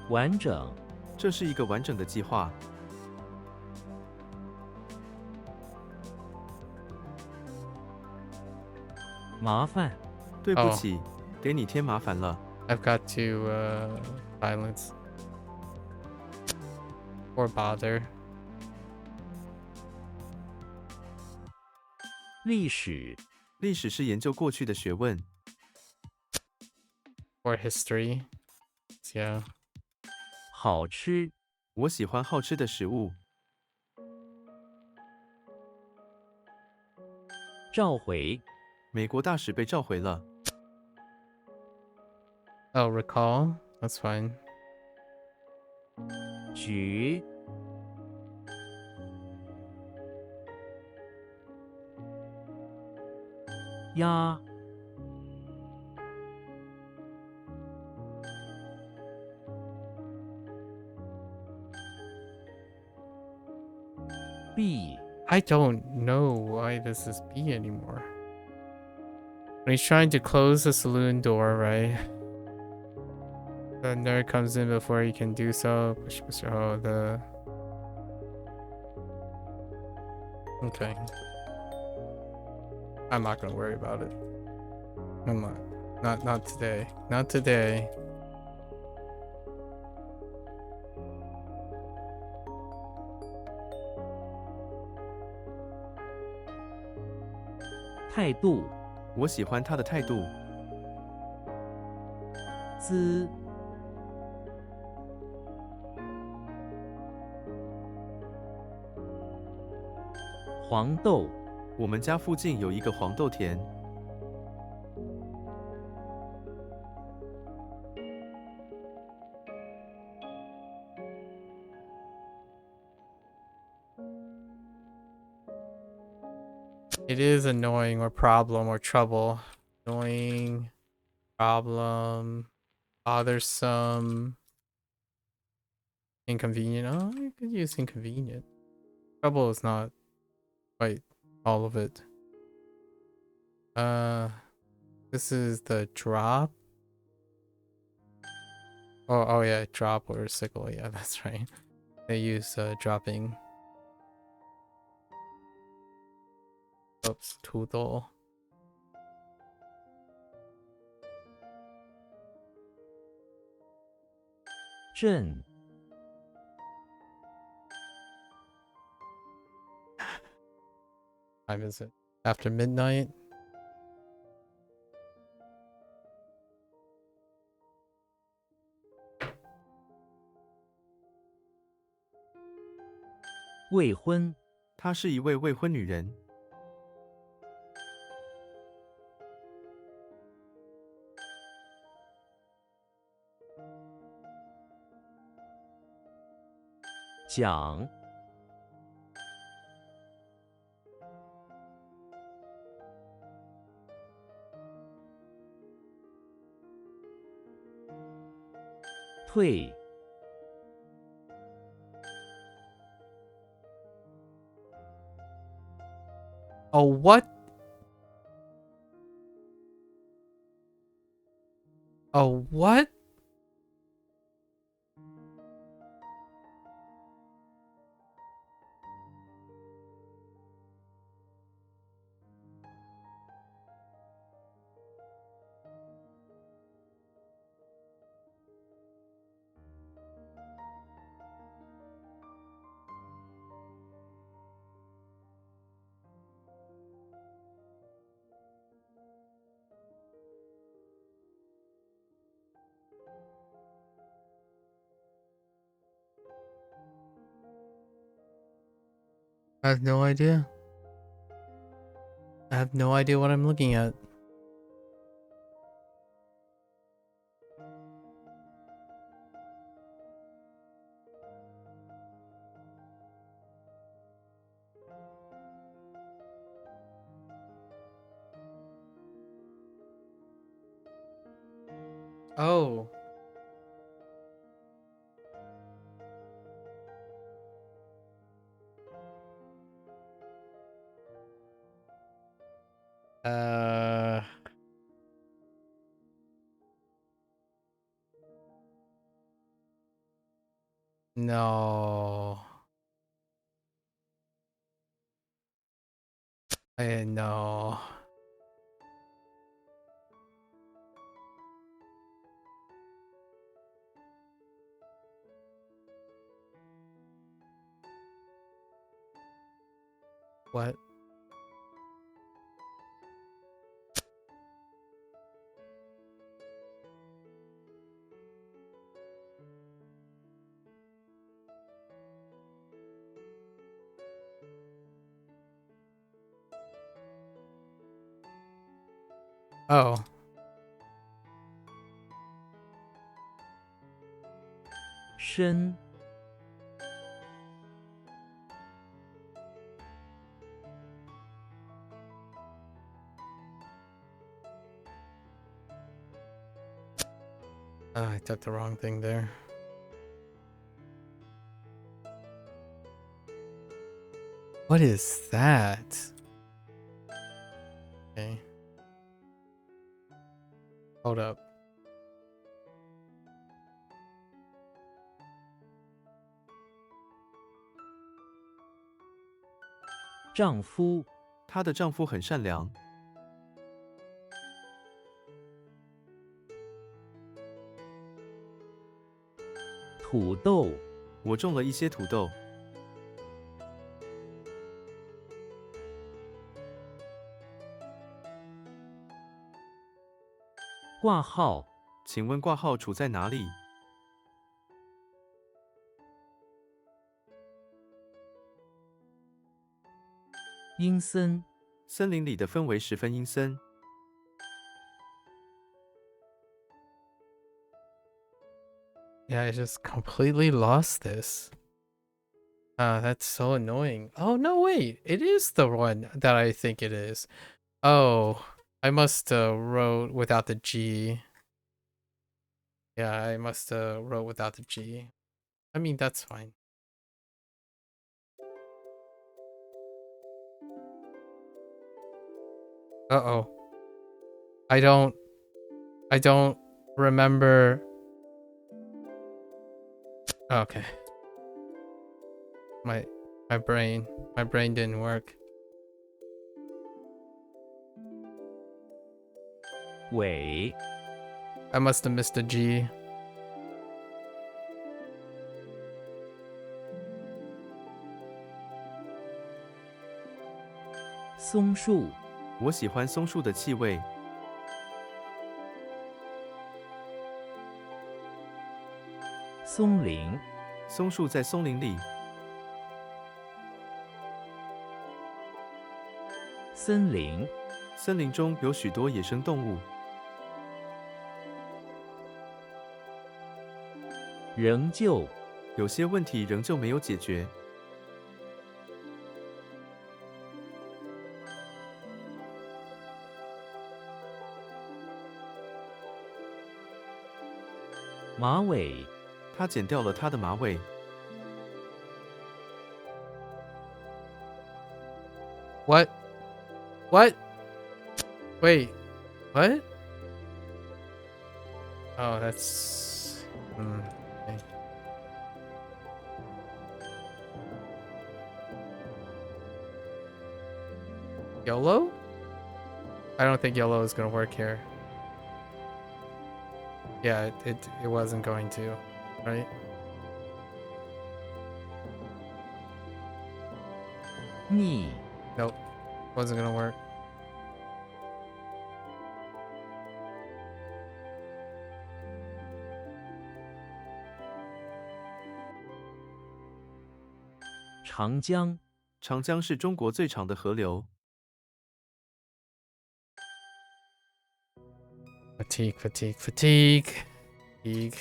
完整，这是一个完整的计划。麻烦，对不起，给你添麻烦了。 I've got to silence or bother 历史，历史是研究过去的学问。 or history. Yeah. 好吃，我喜欢好吃的食物。召回，美国大使被召回了。 Oh, recall. That's fine. 举，鸭，币， I don't know why this is B anymore. When he's trying to close the saloon door, right? The nerd comes in before he can do so. Oh, the... Okay. I'm not gonna worry about it. I'm not. Not today. Not today. 态度，我喜欢他的态度。滋，黄豆，我们家附近有一个黄豆田。 It is annoying or problem or trouble. Annoying, problem, bothersome, inconvenient. Oh, you could use inconvenient. Trouble is not quite all of it. This is the drop. Oh yeah, drop or sickle. Yeah, that's right. They use dropping. Oops, toodle.镇， Time is it? After midnight? 未婚，她是一位未婚女人。 讲，退， Oh, what? Oh, what? I have no idea. I have no idea what I'm looking at. Oh. No. No. What? Oh.深 I typed the wrong thing there. What is that? Okay. Hold up. 丈夫 她的丈夫很善良。土豆 我种了一些土豆。挂号 请问挂号处在哪里？ 阴森 森林里的氛围十分阴森。 Yeah, I just completely lost this. That's so annoying. Oh, no, wait. It is the one that I think it is. Oh, I must wrote without the G. Yeah, I must wrote without the G. I mean, that's fine. Uh-oh. I don't remember. Okay. My brain didn't work. 尾 I must have missed a G. 松树 我喜欢松树的气味。 松林 松树在松林里。 森林 森林中有许多野生动物。 仍旧 有些问题仍旧没有解决。 马尾 他剪掉了他的马尾。 What? What? Wait. What? Oh, that's okay. YOLO? I don't think YOLO is gonna work here. Yeah, it wasn't going to, right? 逆 Nope. Wasn't gonna work. 长江长江是中国最长的河流。 Fatigue, fatigue, fatigue. Fatigue.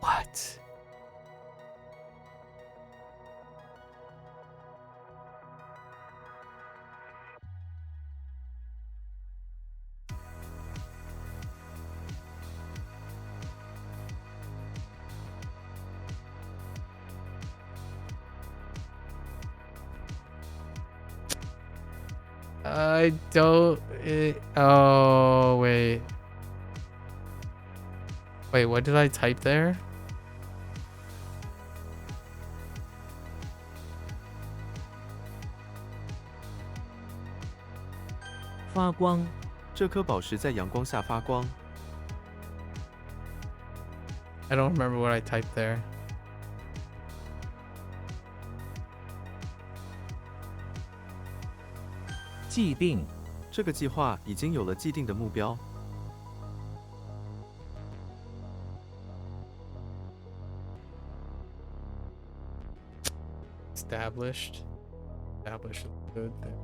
What? I don't. Oh, wait. Wait, what did I type there? "发光这颗宝石在阳光下发光。 I don't remember what I typed there. 既定这个计划已经有了既定的目标。 Established. Established is good there.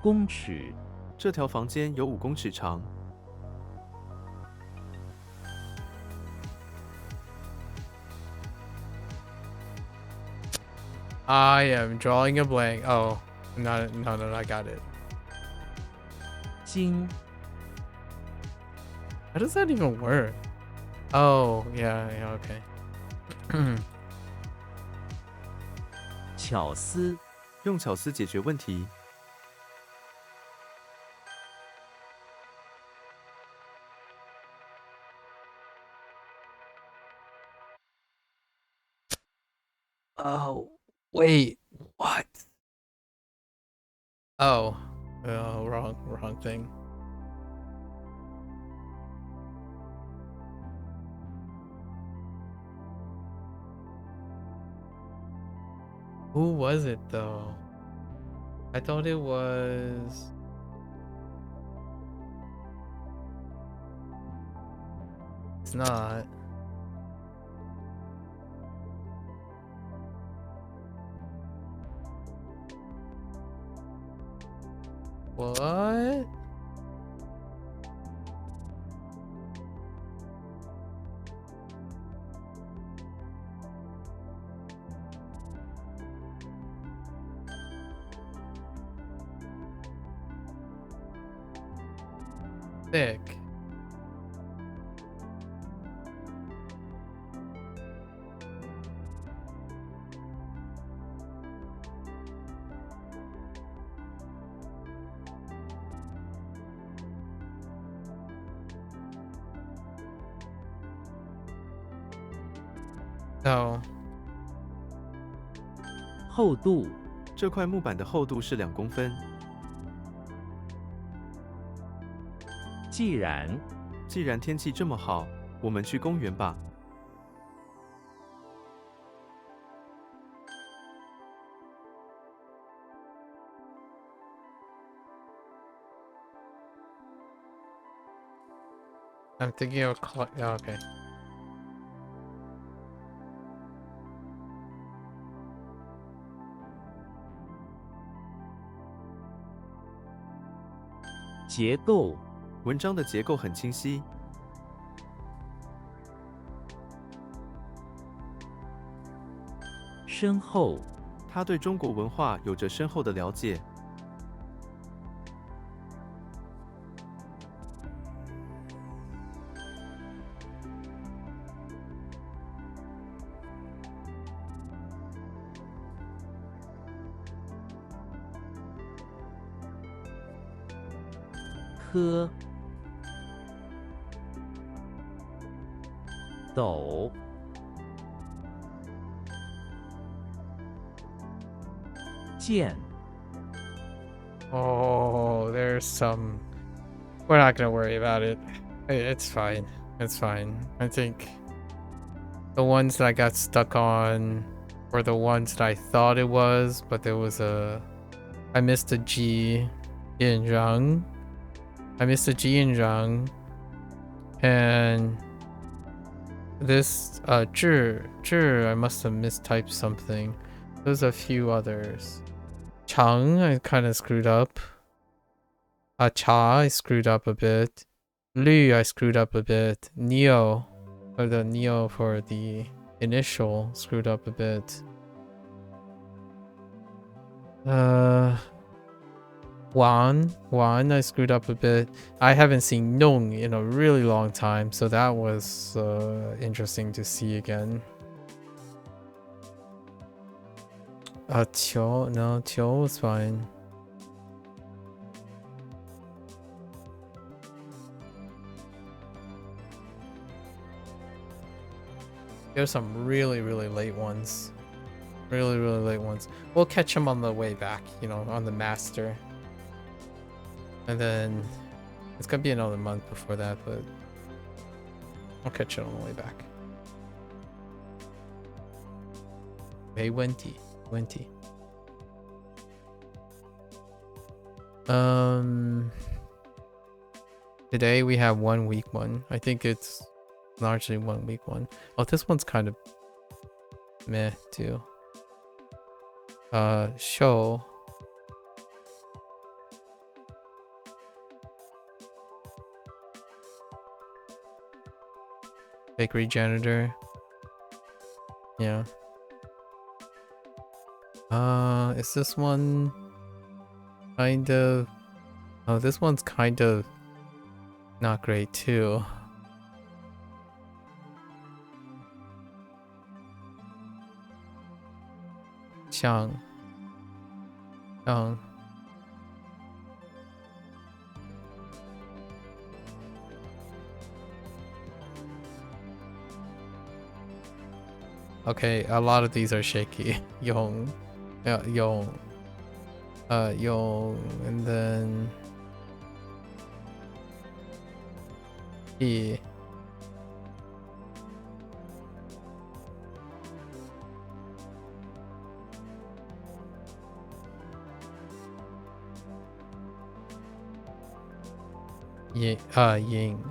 公尺这条房间有5公尺长。 I am drawing a blank. Oh, no, I got it. 金 How does that even work? Oh, yeah, okay. 巧思用巧思解决问题。 Oh, wait, what? Oh, wrong thing. Who was it though? I thought it was. It's not. What? Thick. No. 厚度这块木板的厚度是2公分。 既然既然天气这么好，我们去公园吧。 I'm thinking of oh, okay. "结构文章的结构很清晰。 深厚他对中国文化有着深厚的了解。 蝌斗剑 Oh, there's some. We're not gonna worry about it. It's fine. It's fine. I think the ones that I got stuck on were the ones that I thought it was, but there was I missed a G in Zhang. I missed a G in Zhang. And this 智 I must have mistyped something. There's a few others. Chang I kind of screwed up. Cha I screwed up a bit. Lu I screwed up a bit. Neo, or the Neo for the initial, screwed up a bit. Wan I screwed up a bit. I haven't seen Nong in a really long time, so that was interesting to see again. Qiu, no, Qiu was fine. There's some really late ones. Really late ones. We'll catch them on the way back, you know, on the master. And then it's gonna be another month before that, but I'll catch it on the way back. Hey, Wenty. Today we have 1 week one. I think it's largely 1 week one. Oh, this one's kind of meh too. Show. Bakery janitor. Yeah. Is this one kind of... Oh, this one's kind of not great too. Xiang. Okay, a lot of these are shaky. Yong. Yeah, Yong. Yong, and then He.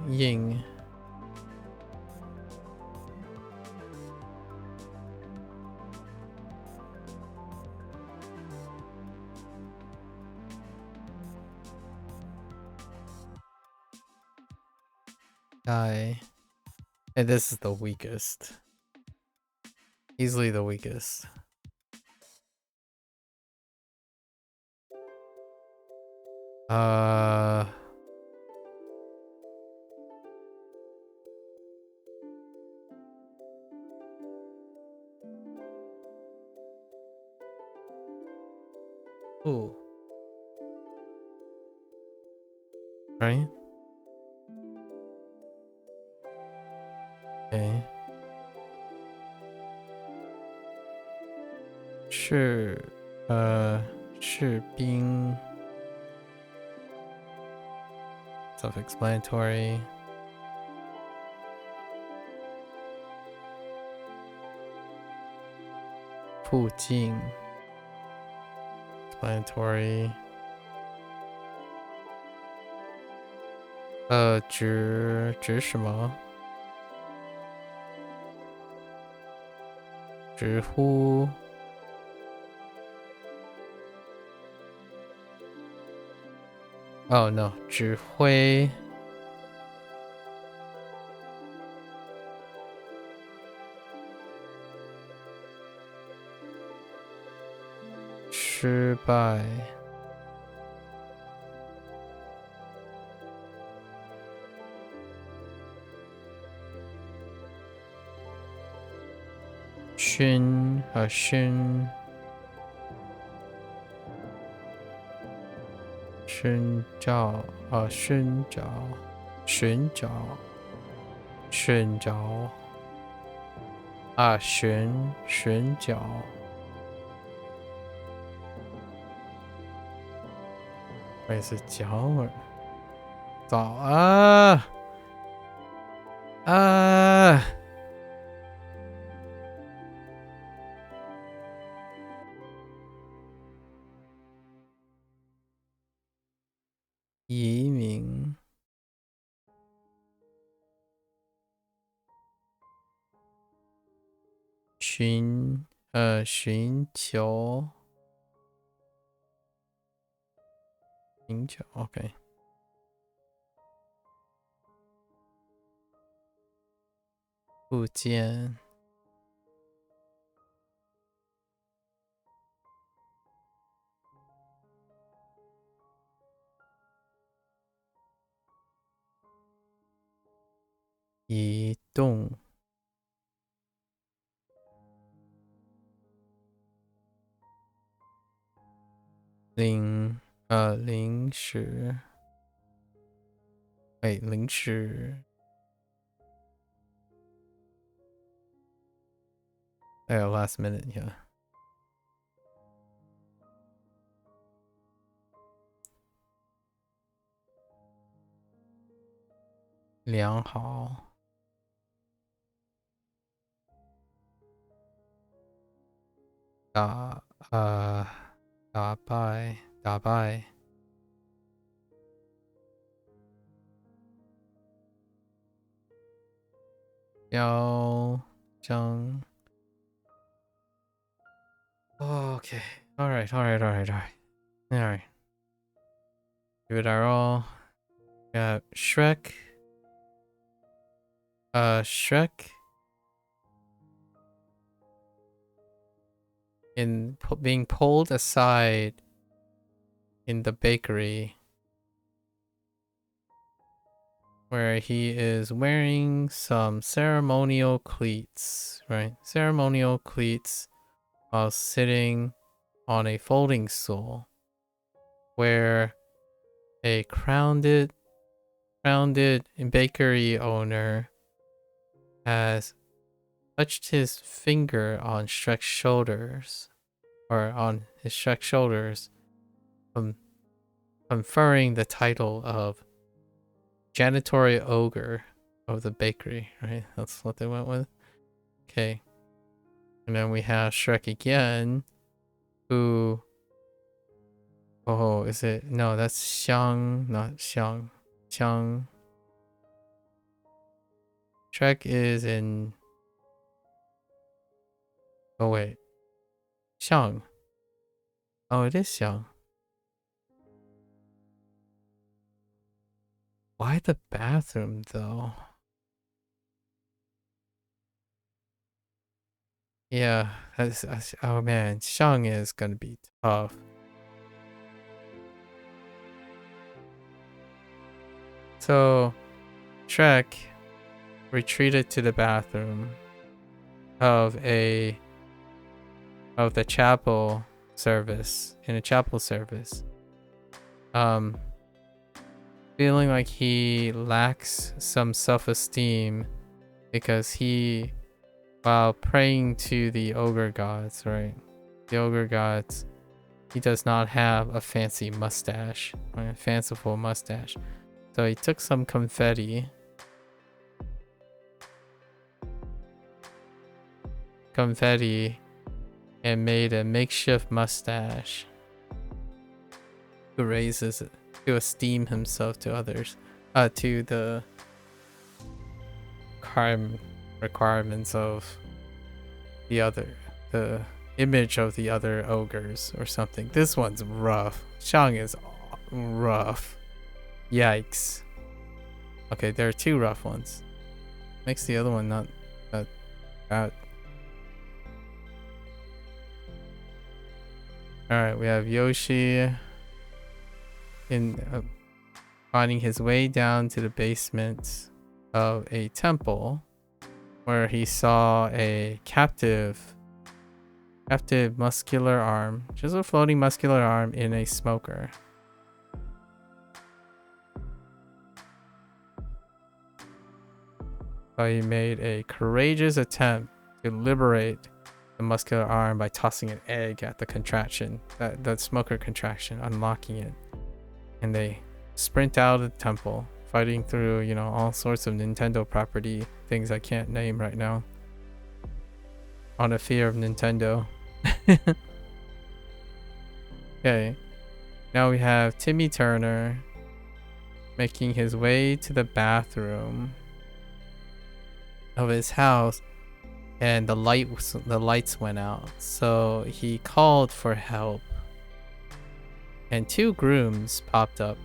Ying. Dai. And this is the weakest. Easily the weakest. Ooh. Right? Okay. Sure. 士兵 self-explanatory. Fu Jing explanatory. 指什么？直呼 Oh no, 指挥 失败 寻找 寻找 还是角儿 找啊 移民寻求 OK 附件移动临时临时last minute yeah 良好打败标章 okay all right give it our all got Shrek in being pulled aside in the bakery where he is wearing some ceremonial cleats, right? Ceremonial cleats while sitting on a folding stool where a crowned bakery owner has touched his finger on Shrek's shoulders, or on his Shrek's shoulders, conferring the title of janitorial ogre of the bakery, right? That's what they went with. Okay. And then we have Shrek again, who... Oh, is it? No, that's Xiang, not Xiang. Xiang. Shrek is in... Oh, wait. Xiang. Oh, it is Xiang. Why the bathroom, though? Yeah, oh man, Xiang is gonna be tough. So, Shrek retreated to the bathroom of the chapel service, in a chapel service. Feeling like he lacks some self-esteem because he, while praying to the ogre gods, right? The ogre gods, he does not have a fancy mustache, right? A fanciful mustache. So he took some confetti and made a makeshift mustache to esteem himself to others, to the requirements of the image of the other ogres or something. This one's rough. Xiang is rough. Yikes. Okay, there are two rough ones. Makes the other one not that bad. Alright, we have Yoshi in finding his way down to the basement of a temple where he saw a captive muscular arm, just a floating muscular arm in a smoker. So he made a courageous attempt to liberate the muscular arm by tossing an egg at the contraction, the smoker contraction, unlocking it. And they sprint out of the temple, fighting through, you know, all sorts of Nintendo property things I can't name right now. On a fear of Nintendo. Okay. Now we have Timmy Turner making his way to the bathroom of his house and the lights went out. So he called for help, and 2 grooms popped up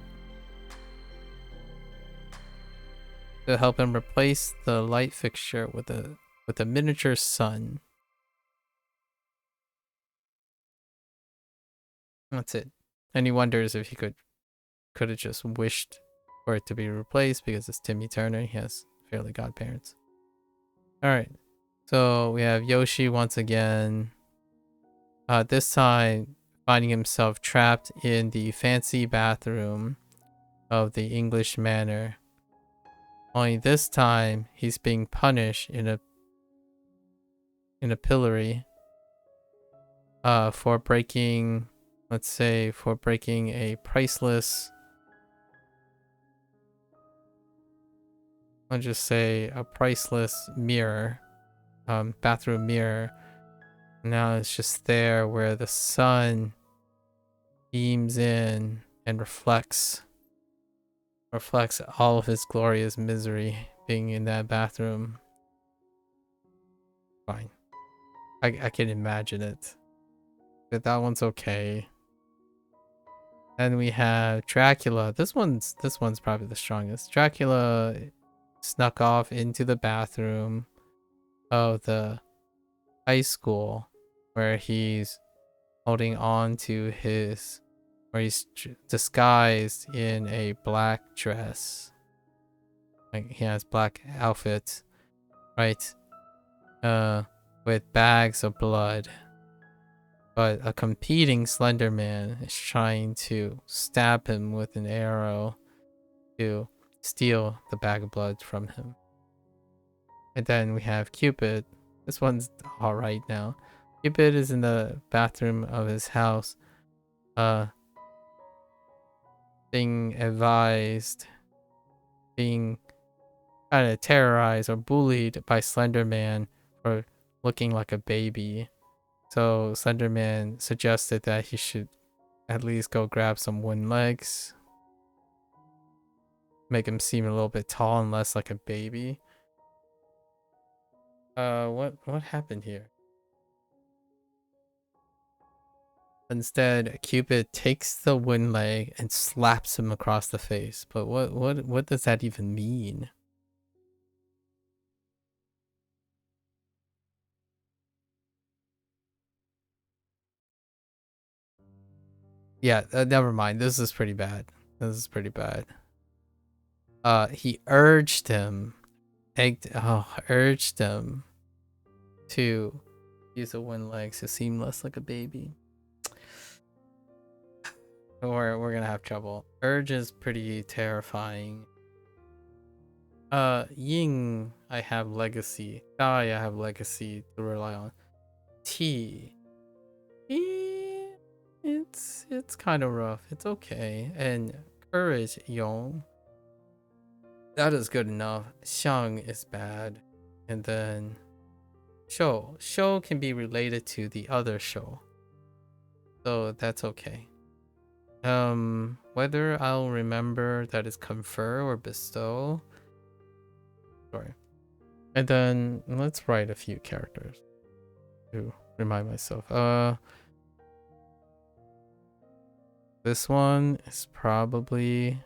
to help him replace the light fixture with a miniature sun. That's it. And he wonders if he could have just wished for it to be replaced because it's Timmy Turner. He has fairly godparents. All right. So we have Yoshi once again. This time finding himself trapped in the fancy bathroom of the English manor. Only this time he's being punished in a pillory for breaking, let's say, for breaking a priceless, I'll just say a priceless mirror, bathroom mirror. Now it's just there where the sun beams in and reflects all of his glorious misery being in that bathroom. Fine. I can imagine it. But that one's okay. Then we have Dracula. This one's probably the strongest. Dracula snuck off into the bathroom of the high school where he's holding on to his, where he's disguised in a black dress. Like he has black outfits, right? With bags of blood. But a competing Slender Man is trying to stab him with an arrow to steal the bag of blood from him. And then we have Cupid. This one's alright now. Cupid is in the bathroom of his house, being advised, being kind of terrorized or bullied by Slender Man for looking like a baby. So Slender Man suggested that he should at least go grab some wooden legs, make him seem a little bit tall and less like a baby. What happened here? Instead, Cupid takes the wooden leg and slaps him across the face. But what does that even mean? Yeah, never mind. This is pretty bad. This is pretty bad. He urged him, urged him to use the wooden legs to seem less like a baby. We're gonna have trouble. Urge is pretty terrifying. Ying, I have legacy. Dai, I have legacy to rely on. T, it's kind of rough. It's okay. And courage, Yong, that is good enough. Xiang is bad. And then Shou can be related to the other Shou, so that's okay. Whether I'll remember that is confer or bestow. Sorry. And then let's write a few characters to remind myself. This one is probably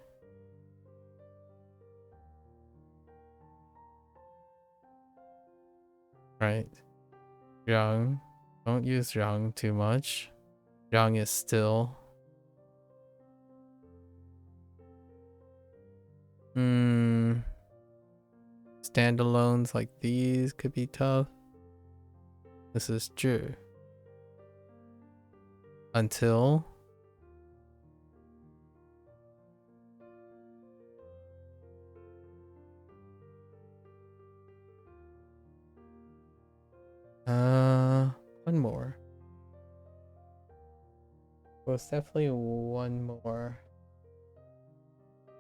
right. Zhang. Don't use Zhang too much. Zhang is still. Standalones like these could be tough. This is true. Until one more. Well, it's definitely one more.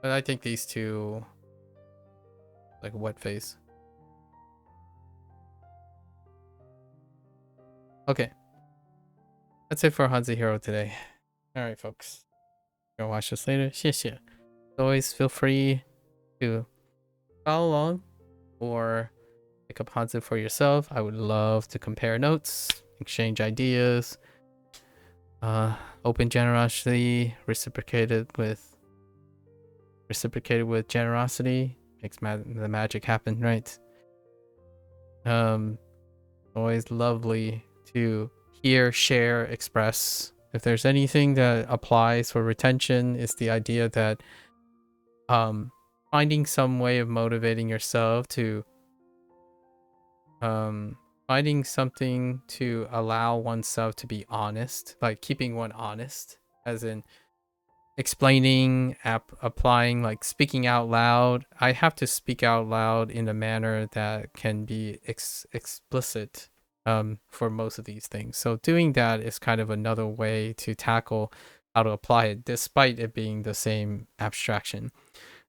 But I think these two, like wet face. Okay. That's it for HanziHero today. Alright, folks. Go watch this later. 谢谢. As always, feel free to follow along or pick up Hanzi for yourself. I would love to compare notes, exchange ideas. Open generosity, reciprocated with generosity makes the magic happen, right? Always lovely to hear, share, express. If there's anything that applies for retention, it's the idea that finding some way of motivating yourself to finding something to allow oneself to be honest, like keeping one honest, as in explaining, applying, like speaking out loud. I have to speak out loud in a manner that can be explicit for most of these things. So doing that is kind of another way to tackle how to apply it, despite it being the same abstraction.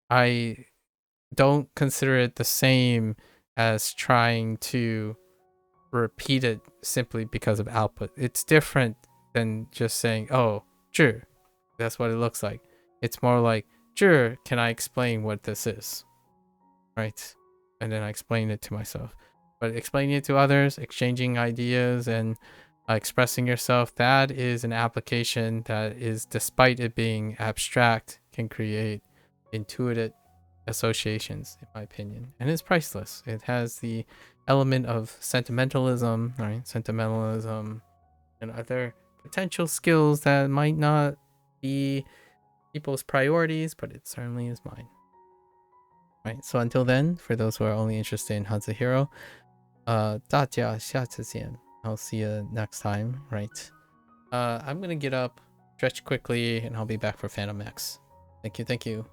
I don't consider it the same as trying to repeat it simply because of output. It's different than just saying, oh, sure, that's what it looks like. It's more like, sure, can I explain what this is? Right? And then I explain it to myself. But explaining it to others, exchanging ideas, and expressing yourself, that is an application that is, despite it being abstract, can create intuitive associations, in my opinion. And it's priceless. It has the element of sentimentalism, right? Sentimentalism and other potential skills that might not be people's priorities, but it certainly is mine. Right, so until then, for those who are only interested in HanziHero, 大家下次见. I'll see you next time, right? I'm gonna get up, stretch quickly, and I'll be back for Phantom X. Thank you.